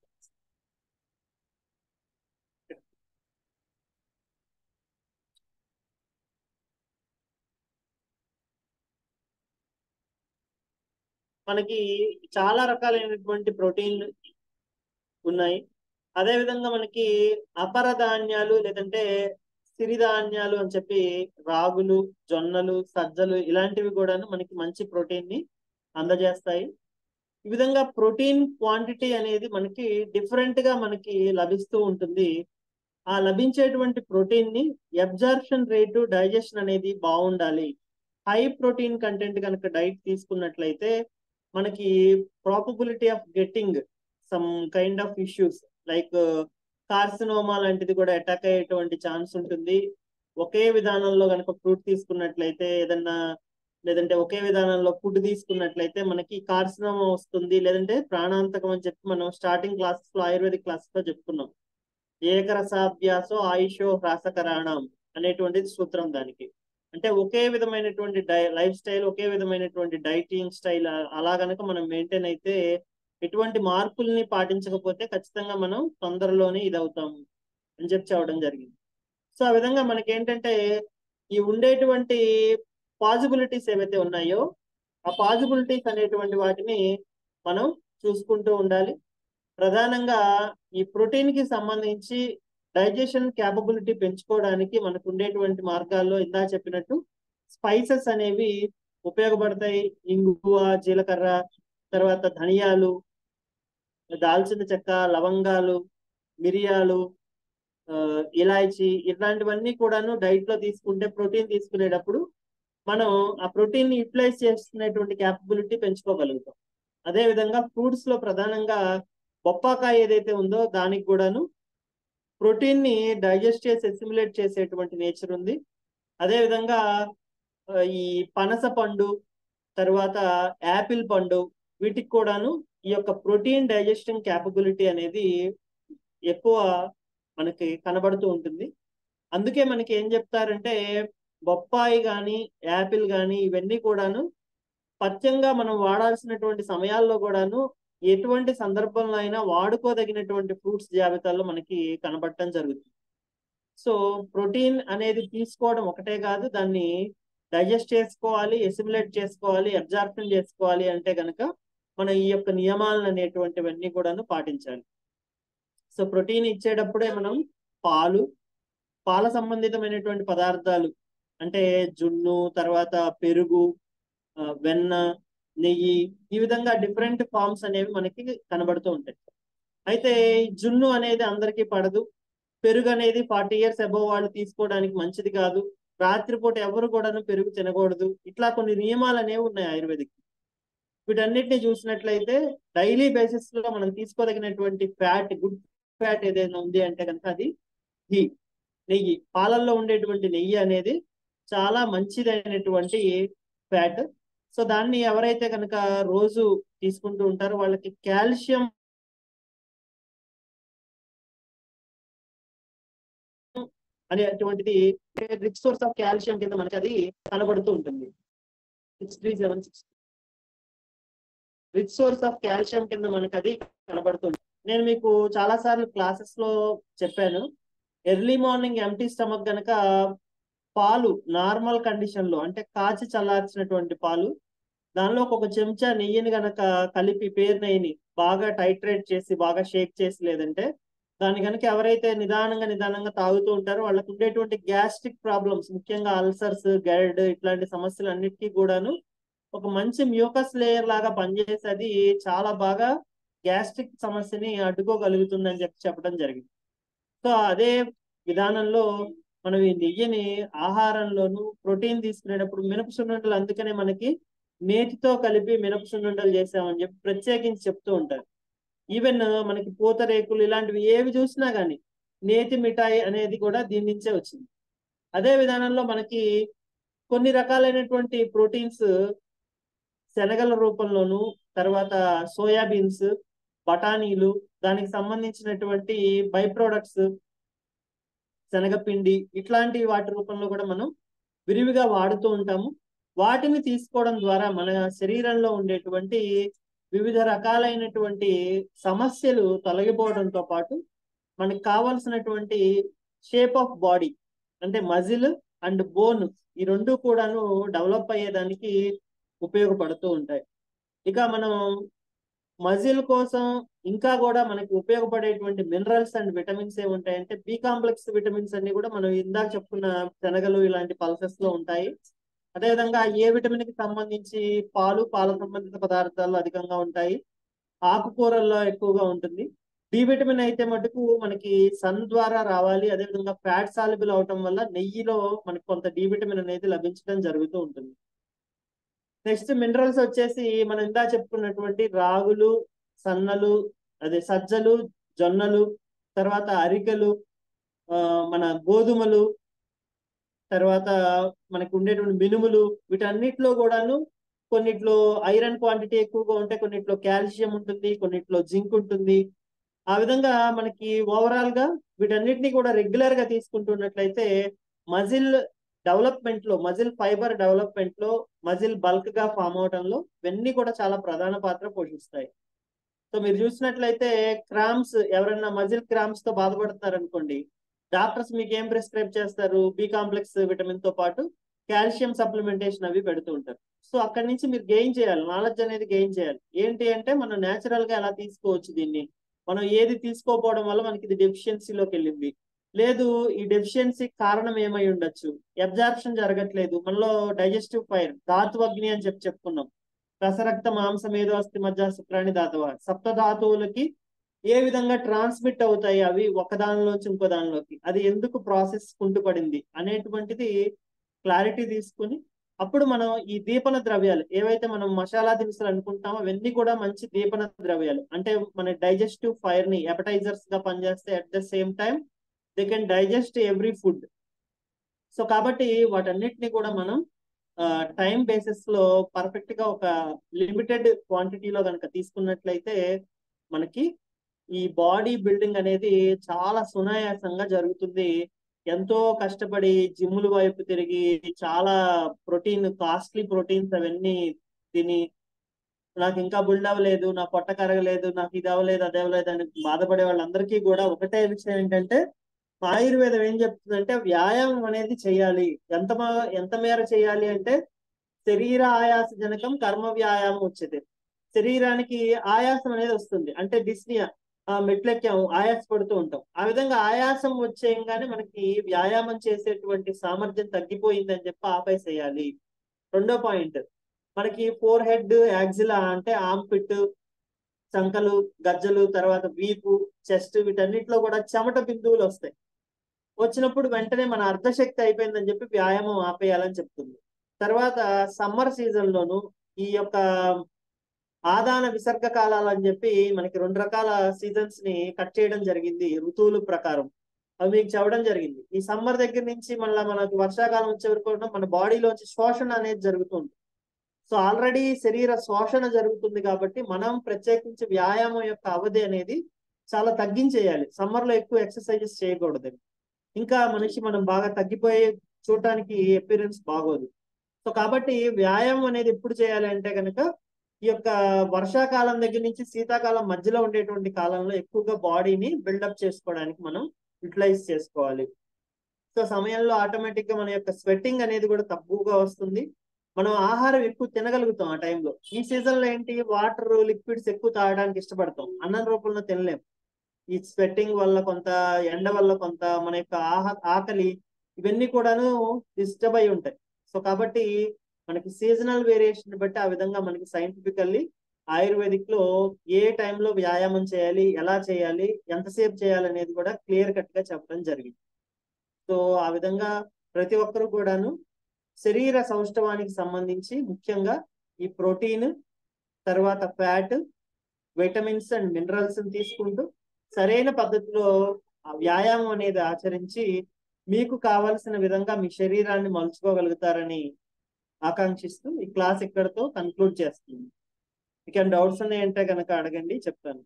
మనకి చాలా రకాలైనటువంటి ప్రోటీన్లు ఉన్నాయి. అదే విధంగా మనకి అపర ధాన్యాలు లేదంటే సిరిధాన్యాలు అని చెప్పి రాగులు, జొన్నలు, సజ్జలు ఇలాంటివి కూడాను మనకి మంచి ప్రోటీన్ ని అందజేస్తాయి. ఈ విధంగా ప్రోటీన్ క్వాంటిటీ అనేది మనకి డిఫరెంట్ గా మనకి లభిస్తూ ఉంటుంది. ఆ లభించేటువంటి ప్రోటీన్ ని అబ్జార్ప్షన్ రేటు, డైజెషన్ అనేది బాగుండాలి. హై ప్రోటీన్ కంటెంట్ కనుక డైట్ తీసుకున్నట్లయితే మనకి probability of getting some kind of issues like carcinoma లాంటిది కూడా అటాక్ అయ్యేటువంటి ఛాన్స్ ఉంటుంది. ఒకే విధానంలో కనుక ఫ్రూట్ తీసుకున్నట్లయితే ఏదన్నా, లేదంటే ఒకే విధానంలో ఫుడ్ తీసుకున్నట్లయితే మనకి కార్సినోమా వస్తుంది, లేదంటే ప్రాణాంతకం అని చెప్పి మనం స్టార్టింగ్ క్లాసెస్ లో ఆయుర్వేదిక్ క్లాసెస్ లో చెప్పుకున్నాం. ఏకరసాభ్యాసో ఆయుషో హ్రాసకరాణం అనేటువంటిది సూత్రం దానికి. అంటే ఒకే విధమైనటువంటి లైఫ్ స్టైల్, ఒకే విధమైనటువంటి డైటింగ్ స్టైల్ అలా గనక మనం మెయింటైన్ అయితే ఎటువంటి మార్పుల్ని పాటించకపోతే ఖచ్చితంగా మనం తొందరలోనే ఇది అవుతాము అని చెప్పి చెప్పడం జరిగింది. సో ఆ విధంగా మనకి ఏంటంటే ఈ ఉండేటువంటి పాసిబిలిటీస్ ఏవైతే ఉన్నాయో ఆ పాసిబిలిటీస్ అనేటువంటి వాటిని మనం చూసుకుంటూ ఉండాలి. ప్రధానంగా ఈ ప్రోటీన్ కి సంబంధించి డైజెషన్ క్యాపబిలిటీ పెంచుకోవడానికి మనకు ఉండేటువంటి మార్గాల్లో ఇందా చెప్పినట్టు స్పైసెస్ అనేవి ఉపయోగపడతాయి. ఇంగువ, జీలకర్ర, తర్వాత ధనియాలు, దాల్చిన చెక్క, లవంగాలు, మిరియాలు, ఇలాచి ఇట్లాంటివన్నీ కూడాను డైట్ లో తీసుకుంటే ప్రోటీన్ తీసుకునేటప్పుడు మనం ఆ ప్రోటీన్ ని యూటిలైజ్ చేసుకునేటువంటి క్యాపబిలిటీ పెంచుకోగలుగుతాం. అదే విధంగా ఫ్రూట్స్ లో ప్రధానంగా బొప్పాకాయ ఏదైతే ఉందో దానికి కూడాను ప్రోటీన్ ని డైజెస్ట్ చేసి అసిమిలేట్ చేసేటువంటి నేచర్ ఉంది. అదే విధంగా ఈ పనస పండు, తర్వాత యాపిల్ పండు, వీటికి కూడాను ఈ యొక్క ప్రోటీన్ డైజెషన్ క్యాపబిలిటీ అనేది ఎక్కువ మనకి కనబడుతూ ఉంటుంది. అందుకే మనకి ఏం చెప్తారంటే బొప్పాయి కానీ యాపిల్ కానీ ఇవన్నీ కూడాను పథ్యంగా మనం వాడాల్సినటువంటి సమయాల్లో కూడాను ఎటువంటి సందర్భంలో అయినా వాడుకోదగినటువంటి ఫ్రూట్స్ జాబితాలో మనకి కనబడటం జరుగుతుంది. సో ప్రోటీన్ అనేది తీసుకోవడం ఒకటే కాదు, దాన్ని డైజెస్ట్ చేసుకోవాలి, ఎసిమిలేట్ చేసుకోవాలి, అబ్జార్ప్షన్ చేసుకోవాలి అంటే కనుక మనం ఈ యొక్క నియమాలను అనేటువంటివన్నీ కూడాను పాటించాలి. సో ప్రోటీన్ ఇచ్చేటప్పుడే మనం పాలు, పాల సంబంధితమైనటువంటి పదార్థాలు అంటే జున్ను, తర్వాత పెరుగు, వెన్న, నెయ్యి, ఈ విధంగా డిఫరెంట్ ఫార్మ్స్ అనేవి మనకి కనబడుతూ ఉంటాయి. అయితే ఈ జున్ను అనేది అందరికీ పడదు. పెరుగు అనేది 40 years అబోవ్ వాళ్ళు తీసుకోవడానికి మంచిది కాదు. రాత్రిపూట ఎవరు కూడాను పెరుగు తినకూడదు. ఇట్లా కొన్ని నియమాలు అనేవి ఉన్నాయి ఆయుర్వేదిక్. వీటన్నిటిని చూసినట్లయితే డైలీ బేసిస్ లో మనం తీసుకోదగినటువంటి ఫ్యాట్, గుడ్ ఫ్యాట్ ఏదైనా ఉంది అంటే కనుక అది ఘీ, నెయ్యి. పాలల్లో ఉండేటువంటి నెయ్యి అనేది చాలా మంచిదైనటువంటి ఫ్యాట్. సో దాన్ని ఎవరైతే కనుక రోజు తీసుకుంటూ ఉంటారో వాళ్ళకి కాల్షియం అనేటువంటిది రిచ్ సోర్స్ ఆఫ్ కాల్షియం కింద మనకి అది కనబడుతూ ఉంటుంది. 6376 రిచ్ సోర్స్ ఆఫ్ కాల్షియం కింద మనకి అది కనబడుతుంది. నేను మీకు చాలా సార్లు క్లాసెస్ లో చెప్పాను, ఎర్లీ మార్నింగ్ ఎంటీ స్టమక్ గనక పాలు నార్మల్ కండిషన్ లో అంటే కాచి చల్లార్చినటువంటి పాలు, దానిలో ఒక చెంచా నెయ్యిని గనక కలిపి, పేరు నెయ్యిని బాగా టైట్రేట్ చేసి బాగా షేక్ చేసి, లేదంటే దాన్ని కనుక ఎవరైతే నిదానంగా తాగుతూ ఉంటారో వాళ్ళకు ఉండేటువంటి గ్యాస్ట్రిక్ ప్రాబ్లమ్స్, ముఖ్యంగా అల్సర్స్, గైడ్ ఇట్లాంటి సమస్యలు అన్నిటికీ కూడాను ఒక మంచి మ్యూకస్ లేయర్ లాగా పనిచేసి అది చాలా బాగా గ్యాస్ట్రిక్ సమస్యని అడ్డుకోగలుగుతుంది అని చెప్పడం జరిగింది. సో అదే విధానంలో మనం ఈ నెయ్యిని ఆహారంలోను ప్రోటీన్ తీసుకునేటప్పుడు మినపసున్నుండలు, అందుకనే మనకి నేతితో కలిపి మినపసున్నుండలు చేసామని చెప్పి ప్రత్యేకించి చెప్తూ ఉంటారు. ఈవెన్ మనకి పూతరేకులు ఇలాంటివి ఏవి చూసినా గానీ నేతి మిఠాయి అనేది కూడా దీని నుంచే వచ్చింది. అదే విధానంలో మనకి కొన్ని రకాలైనటువంటి ప్రోటీన్స్ శనగల రూపంలోను, తర్వాత సోయాబీన్స్, బఠానీలు, దానికి సంబంధించినటువంటి బై ప్రొడక్ట్స్, శనగపిండి, ఇట్లాంటి వాటి రూపంలో కూడా మనం విరివిగా వాడుతూ ఉంటాము. వాటిని తీసుకోవడం ద్వారా మన శరీరంలో ఉండేటువంటి వివిధ రకాలైనటువంటి సమస్యలు తొలగిపోవడంతో పాటు మనకి కావాల్సినటువంటి షేప్ ఆఫ్ బాడీ అంటే మజిల్ అండ్ బోన్ ఈ రెండు కూడాను డెవలప్ అయ్యేదానికి ఉపయోగపడుతూ ఉంటాయి. ఇక మనం మజిల్ కోసం ఇంకా కూడా మనకి ఉపయోగపడేటువంటి మినరల్స్ అండ్ విటమిన్స్ ఏ ఉంటాయంటే బి కాంప్లెక్స్ విటమిన్స్ అన్ని కూడా మనం ఇందాక చెప్పుకున్న శనగలు ఇలాంటి పల్సెస్ లో ఉంటాయి. అదేవిధంగా ఏ విటమిన్ కి సంబంధించి పాలు, పాల సంబంధిత పదార్థాలు అధికంగా ఉంటాయి. ఆకుకూరల్లో ఎక్కువగా ఉంటుంది. డి విటమిన్ అయితే మటుకు మనకి సన్ ద్వారా రావాలి. అదేవిధంగా ఫ్యాట్ సాల్యుబుల్ అవటం వల్ల నెయ్యిలో మనకి కొంత డి విటమిన్ అనేది లభించడం జరుగుతూ ఉంటుంది. నెక్స్ట్ మినరల్స్ వచ్చేసి మనం ఇందా చెప్పుకున్నటువంటి రాగులు, సన్నలు, అదే సజ్జలు, జొన్నలు, తర్వాత అరికెలు, మన గోధుమలు, తర్వాత మనకి ఉండేటువంటి మినుములు, వీటన్నిటిలో కూడాను కొన్నిట్లో ఐరన్ క్వాంటిటీ ఎక్కువగా ఉంటాయి, కొన్నిట్లో కాల్షియం ఉంటుంది, కొన్నిట్లో జింక్ ఉంటుంది. ఆ విధంగా మనకి ఓవరాల్ గా వీటన్నిటిని కూడా రెగ్యులర్ గా తీసుకుంటున్నట్లయితే మజిల్ డెవలప్మెంట్ లో, మజిల్ ఫైబర్ డెవలప్మెంట్ లో, మజిల్ బల్క్ గా ఫామ్ అవడంలో ఇవన్నీ కూడా చాలా ప్రధాన పాత్ర పోషిస్తాయి. సో మీరు చూసినట్లయితే క్రామ్స్, ఎవరైనా మజిల్ క్రామ్స్ తో బాధపడుతున్నారు అనుకోండి, డాక్టర్స్ మీకు ఏం ప్రిస్క్రైబ్ చేస్తారు? బి కాంప్లెక్స్ విటమిన్ తో పాటు కాల్షియం సప్లిమెంటేషన్ అవి పెడుతూ ఉంటారు. సో అక్కడి నుంచి మీరు గెయిన్ చేయాలి, నాలెడ్జ్ అనేది గెయిన్ చేయాలి. ఏంటి అంటే మనం నేచురల్ గా ఎలా తీసుకోవచ్చు దీన్ని, మనం ఏది తీసుకోకపోవడం వల్ల మనకి ఇది డెఫిషియన్సీలోకి వెళ్ళింది, లేదు ఈ డెఫిషియన్సీ కారణం ఏమై ఉండొచ్చు, అబ్జార్ప్షన్ జరగట్లేదు మనలో, డైజెస్టివ్ ఫైర్, ధాతు అగ్ని అని చెప్పుకున్నాం. రసరక్త మాంస మేధో అస్థి మజ్జ శుక్రాణి ధాతువ, సప్త ధాతువులకి ఏ విధంగా ట్రాన్స్మిట్ అవుతాయి అవి ఒకదానిలోంచి ఇంకో దానిలోకి, అది ఎందుకు ప్రాసెస్ కుంటుపడింది అనేటువంటిది క్లారిటీ తీసుకుని అప్పుడు మనం ఈ దీపన ద్రవ్యాలు ఏవైతే మనం మసాలా దినుసులు అనుకుంటామో అవన్నీ కూడా మంచి దీపన ద్రవ్యాలు, అంటే మన డైజెస్టివ్ ఫైర్ ని ఎపటైజర్స్ గా పనిచేస్తే at the same time they can digest every food. So కాబట్టి వాటన్నిటిని కూడా మనం టైం బేసిస్ లో పర్ఫెక్ట్ గా ఒక లిమిటెడ్ క్వాంటిటీలో కనుక తీసుకున్నట్లయితే మనకి ఈ బాడీ బిల్డింగ్ అనేది చాలా సునాయాసంగా జరుగుతుంది. ఎంతో కష్టపడి జిమ్ముల వైపు తిరిగి చాలా ప్రోటీన్, కాస్ట్లీ ప్రోటీన్స్ అవన్నీ తిని నాకు ఇంకా బిల్డ్ అవ్వలేదు, నా పొట్ట కరగలేదు, నాకు ఇది అవ్వలేదు అది అవ్వలేదు అని బాధపడే వాళ్ళందరికీ కూడా ఒకటే విషయం ఏంటంటే ఆయుర్వేదం ఏం చెప్తుందంటే వ్యాయామం అనేది చేయాలి. ఎంత మేర చేయాలి అంటే శరీర ఆయాస జనకం కర్మ వ్యాయామం వచ్చేది. శరీరానికి ఆయాసం అనేది వస్తుంది, అంటే డిస్నియా, మెట్లెక్కాము ఆయాస పడుతూ ఉంటాం. ఆ విధంగా ఆయాసం వచ్చేయంగానే మనకి వ్యాయామం చేసేటువంటి సామర్థ్యం తగ్గిపోయిందని చెప్పి ఆపేసేయాలి. రెండో పాయింట్, మనకి ఫోర్ హెడ్, యాక్సిలా అంటే ఆర్మ్ పిట్, చంకలు, గజ్జలు, తర్వాత వీపు, చెస్ట్, వీటన్నిటిలో కూడా చెమట బిందువులు వస్తాయి. వచ్చినప్పుడు వెంటనే మన అర్ధశక్తి అయిపోయిందని చెప్పి వ్యాయామం ఆపేయాలని చెప్తుంది. తర్వాత సమ్మర్ సీజన్ లోను ఈ యొక్క ఆదాన విసర్గ కాలాలు అని చెప్పి మనకి రెండు రకాల సీజన్స్ ని కట్ చేయడం జరిగింది ఋతువుల ప్రకారం. అవి మీకు చెప్పడం జరిగింది. ఈ సమ్మర్ దగ్గర నుంచి మళ్ళీ మనకు వర్షాకాలం వచ్చే వరకు కూడా మన బాడీలోంచి శోషణ అనేది జరుగుతుంది. సో ఆల్రెడీ శరీర శోషణ జరుగుతుంది కాబట్టి మనం ప్రత్యేకించి వ్యాయామం యొక్క అవధి అనేది చాలా తగ్గించేయాలి. సమ్మర్ లో ఎక్కువ ఎక్సర్సైజెస్ చేయకూడదు. ఇంకా మనిషి మనం బాగా తగ్గిపోయి చూడటానికి అపిరెన్స్ బాగోదు. సో కాబట్టి వ్యాయామం అనేది ఎప్పుడు చేయాలి అంటే కనుక ఈ యొక్క వర్షాకాలం దగ్గర నుంచి శీతాకాలం మధ్యలో ఉండేటువంటి కాలంలో ఎక్కువగా బాడీని బిల్డప్ చేసుకోవడానికి మనం యూటిలైజ్ చేసుకోవాలి. సో సమయంలో ఆటోమేటిక్ గా మన యొక్క స్వెట్టింగ్ అనేది కూడా తక్కువగా వస్తుంది. మనం ఆహారం ఎక్కువ తినగలుగుతాం ఆ టైంలో. ఈ సీజన్ లో ఏంటి, వాటర్ లిక్విడ్స్ ఎక్కువ తాగడానికి ఇష్టపడతాం, అన్నం రూపంలో తినలేం. ఈ స్వెట్టింగ్ వల్ల కొంత, ఎండ వల్ల కొంత, మన యొక్క ఆకలి ఇవన్నీ కూడాను డిస్టర్బ్ అయి ఉంటాయి. సో కాబట్టి మనకి సీజనల్ వేరియేషన్ బట్టి ఆ విధంగా మనకి సైంటిఫికల్లీ ఆయుర్వేదిక్ లో ఏ టైంలో వ్యాయామం చేయాలి, ఎలా చేయాలి, ఎంతసేపు చేయాలి అనేది కూడా క్లియర్ కట్ గా చెప్పడం జరిగింది. సో ఆ విధంగా ప్రతి ఒక్కరు కూడాను శరీర సౌష్ఠవానికి సంబంధించి ముఖ్యంగా ఈ ప్రోటీన్, తర్వాత ఫ్యాట్, విటమిన్స్ అండ్ మినరల్స్ తీసుకుంటూ సరైన పద్ధతిలో ఆ వ్యాయామం అనేది ఆచరించి మీకు కావలసిన విధంగా మీ శరీరాన్ని మలుచుకోగలుగుతారని ఆకాంక్షిస్తూ ఈ క్లాస్ ఇక్కడతో కన్క్లూడ్ చేస్తుంది. మీకు డౌట్స్ ఉన్నాయంటే కనుక అడగండి, చెప్తాను.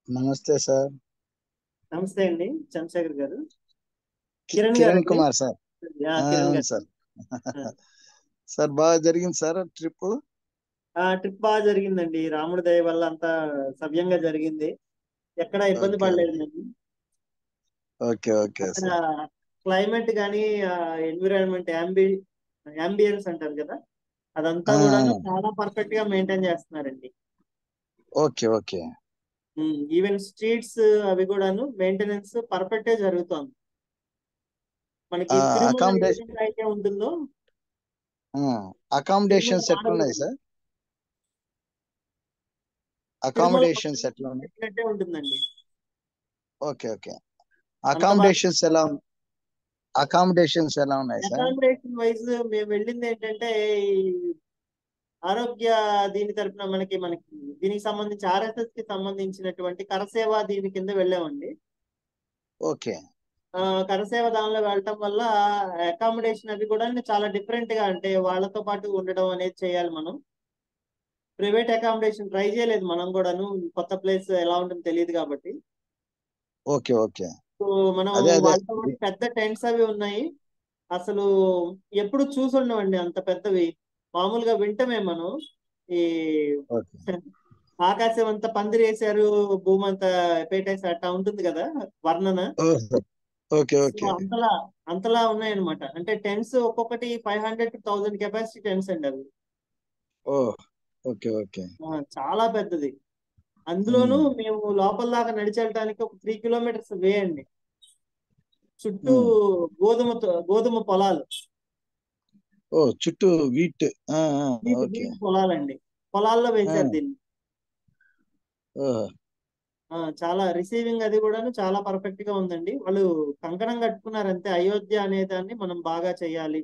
నమస్తే సార్. నమస్తే అండి చంద్రశేఖర్ గారు. కిరణ్ గారు కిరణ్ అండి. కుమార్ సార్. కిరణ్ అవును గారు. సార్. సార్ బాగా జరిగింది సార్ ట్రిప్. ట్రిప్ బాగా జరిగిందండి, రాముడి దయ వల్ల అంతా సవ్యంగా జరిగింది, ఎక్కడ ఇబ్బంది ఓకే పడలేదండి. ఓకే ఓకే అక్కడ సార్. క్లైమేట్ కానీ ఎన్విరాన్మెంట్ అంబియన్స్ అంటారు కదా, అదంతా ఆ, కూడాను చాలా పర్ఫెక్ట్ గా మెయింటైన్ చేస్తున్నారండి. Okay okay. ఈవెన్ స్ట్రీట్స్ అవి కూడాను మెయింటెనెన్స్ పర్ఫెక్ట్ గా జరుగుతోంది. మనకి తిరుమల ఏ అకామిడేషన్ విధంగా అయితే ఉంటుందో తిరుమల అకామిడేషన్స్ ఎట్లా ఉన్నాయి మాడకూడదు. సార్? తిరుమల అకామిడేషన్స్ ఎట్లా ఉన్నాయి? పెట్టినట్టే ఉంటుందండి. Okay okay. అంత బాగా అకామిడేషన్స్ ఎలా ఉన్నాయి సార్? అకామిడేషన్ వైజ్ మేము వెళ్ళింది ఏంటంటే ఈ ఆరోగ్య దీని తరపున మనకి దీనికి సంబంధించి ఆర్ఎస్ఎస్ కి సంబంధించినటువంటి కరసేవ దీని కింద వెళ్ళామండి. ఓకే కరసేవ దానిలో వెళ్ళటం వల్ల అకామిడేషన్ అవి కూడా చాలా డిఫరెంట్ గా, అంటే వాళ్ళతో పాటు ఉండడం అనేది చేయాలి మనం. ప్రైవేట్ అకామిడేషన్ ట్రై చేయలేదు మనం కూడాను, కొత్త ప్లేస్ ఎలా ఉంటుందో తెలియదు కాబట్టి. Okay okay. సో మనం అదే అదే. వాళ్ళతో పాటు పెద్ద టెంట్స్ అవి ఉన్నాయి. అసలు ఎప్పుడు చూసుండమండి అంత పెద్దవి. మామూలుగా వింటమే మనం ఈ ఓకే ఆకాశం అంతా పందిరేశారు, భూమి అంతా పేటేశారు అట్టా ఉంటుంది కదా వర్ణన. ఓహో, ఓకే సో ఓకే. అంతలా ఉన్నాయన్నమాట. అంటే టెంట్స్ ఒక్కొక్కటి 500 to 1000 కెపాసిటీ టెంట్స్ అండి అవి. ఓ ఓకే ఓకే. చాలా పెద్దది. అందులోనూ ఉమ్, మేము లోపల దాకా నడిచి వెళ్ళడానికి ఒక 3 kilometers వే అండి. చుట్టూ ఉమ్. గోధుమ పొలాలు, ఓ చుట్టూ వీట్. వీటి ఓకే. వీటి పొలాలండి. పొలాల్లో వేశారు దీన్ని. ఓహో, చాలా రిసీవింగ్ అది కూడాను చాలా పర్ఫెక్ట్ గా ఉందండి. వాళ్ళు కంకణం కట్టుకున్నారు అంతే, అయోధ్య అనే దాన్ని మనం బాగా చేయాలి,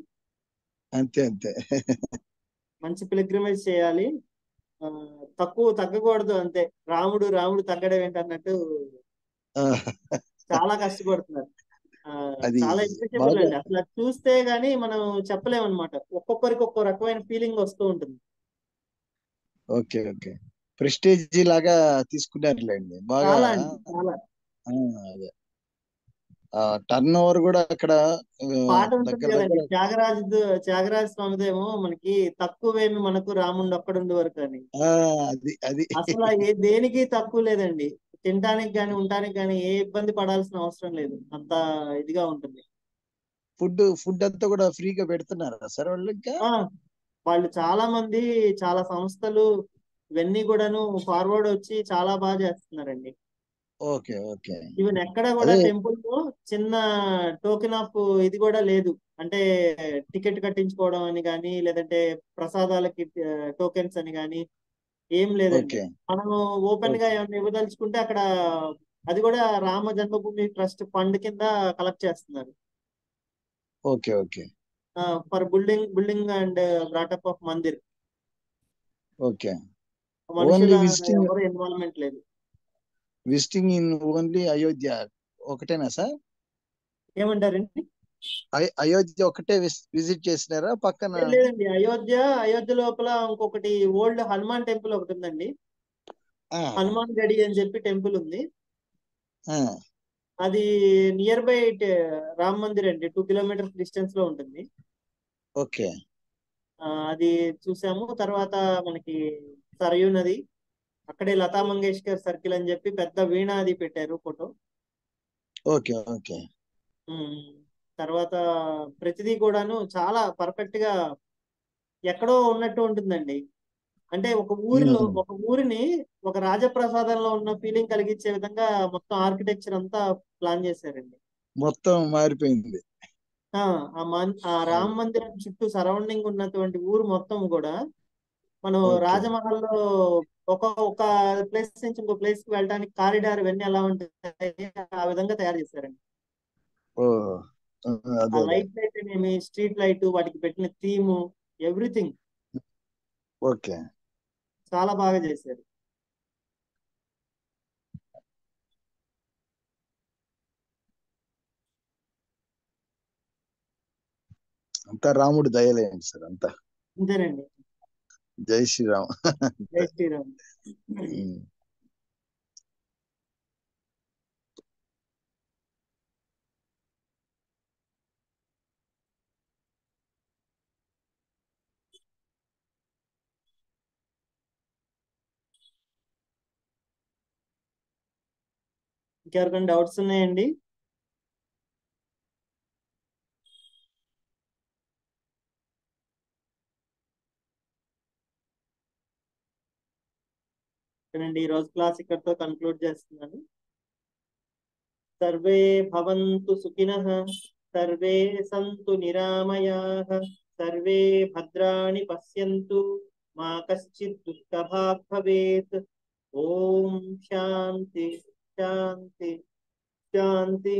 అంతే అంతే. మంచి పిలిగ్రిమేజ్ చేయాలి, ఆ, తగ్గకూడదు అంతే. రాముడు రాముడు తగ్గడం ఏంటన్నట్టు ఆ, చాలా కష్టపడుతున్నారు. ఆ, అది చాలా ఇంప్రెసిబుల్ బాగా. అండి. అసలు అది చూస్తే గానీ మనం చెప్పలేమన్నమాట. ఒక్కొక్కరికి ఒక్కో రకమైన ఫీలింగ్ వస్తూ ఉంటుంది. Okay okay. ప్రెస్టేజీ లాగా తీసుకున్నారులేండి బాగా. చాలా అండి, చాలా. ఆ, అదే. టర్న్ ఓవర్ కూడా అక్కడ పాట ఉంటుంది దగ్గర కదండి, దగ్గర. త్యాగరాజ స్వామిదేమో మనకి తక్కువేమి మనకు రాముండు ఒక్కడుండు వరకు అని. అది అది. అసలు దేనికి తక్కువ లేదండి. తినడానికి కానీ ఉండటానికి కానీ ఏ ఇబ్బంది పడాల్సిన అవసరం లేదు, అంత ఇదిగా ఉంటుంది. ఫుడ్ అంతా కూడా ఫ్రీగా పెడుతున్నారా సార్ వాళ్ళు ఇంకా? ఆ వాళ్ళు చాలా మంది, చాలా సంస్థలు ఇవన్నీ కూడాను ఫార్వర్డ్ వచ్చి చాలా బాగా చేస్తున్నారండి. Okay okay. ఈవెన్ ఎక్కడ కూడా అదే. టెంపుల్ లో చిన్న టోకెన్ ఆఫ్ ఇది కూడా లేదు. అంటే టికెట్ కట్టించుకోవడం అని కానీ, లేదంటే ప్రసాదాలకి టోకెన్స్ అని కానీ ఏం లేదండి. ఓకే మనం ఓపెన్ గా ఓకే ఏమైనా ఇవ్వదలుచుకుంటే అక్కడ అది కూడా రామ జన్మభూమి ట్రస్ట్ ఫండ్ కింద కలెక్ట్ చేస్తున్నారు. Okay okay for building and brought up of Mandir. Okay. మనుషుల ఓన్లీ విజిటింగ్ ఎవరు ఇన్వాల్వ్మెంట్ లేదు. విజిటింగ్ ఇన్ ఓన్లీ అయోధ్య ఒకటేనా సార్? ఏమంటారండి? అయోధ్య ఒకటే విజిట్ చేసినారా పక్కన? లేదండి, అయోధ్య లోపల ఇంకొకటి ఓల్డ్ హనుమాన్ టెంపుల్ ఒకటి ఉందండి. ఆ, హనుమాన్ గడి అని చెప్పి టెంపుల్ ఉంది. ఆ, అది నియర్ బై రామ్ మందిర్ అండి, 2 kilometers డిస్టెన్స్ లో ఉంటుంది. ఓకే అది చూసాము. తర్వాత మనకి సరయూ నది, అక్కడే లతా మంగేష్కర్ సర్కిల్ అని చెప్పి పెద్ద వీణ అది పెట్టారు ఫోటో. Okay okay. ఉమ్, తర్వాత ప్రతిదీ కూడాను చాలా పర్ఫెక్ట్ గా ఎక్కడో ఉన్నట్టు ఉంటుందండి. అంటే ఒక ఊరిలో ఉమ్. ఒక ఊరిని ఒక రాజప్రసాదంలో ఉన్న ఫీలింగ్ కలిగించే విధంగా మొత్తం ఆర్కిటెక్చర్ అంతా ప్లాన్ చేశారండి. మొత్తం మారిపోయింది. ఆ ఆ రామ మందిరం చుట్టూ సరౌండింగ్ ఉన్నటువంటి ఊరు మొత్తం కూడా మనం ఓకే. రాజమహల్లో ఒక ప్లేస్ నుంచి ఇంకో ప్లేస్ కి వెళ్ళడానికి కారిడార్ ఇవన్నీ ఎలా ఉంటాయి ఆ విధంగా తయారు చేశారండి. ఓ ఆ అదేలే. లైట్ అయితేనేమి, స్ట్రీట్ లైట్, వాటికి పెట్టిన థీము, ఎవ్రీథింగ్ ఓకే. చాలా బాగా చేశారు. అంతా రాముడు దయలేండి సార్ అంతా. అంతేనండి. జై శ్రీరామ్. జై అంతే. శ్రీరామ్. ఉమ్. ఇంకెవరికైనా డౌట్స్ ఉన్నాయండి? ఈ రోజు క్లాస్ ఇక్కడితో కన్క్లూడ్ చేస్తున్నాను. సర్వే భవంతు సుఖినః, సర్వే సంతు నిరామయాః, సర్వే భద్రాణి పశ్యంతు, మా కశ్చిత్ దుఃఖభాగ్ భవేత్. ఓం శాంతి శాంతి శాంతి.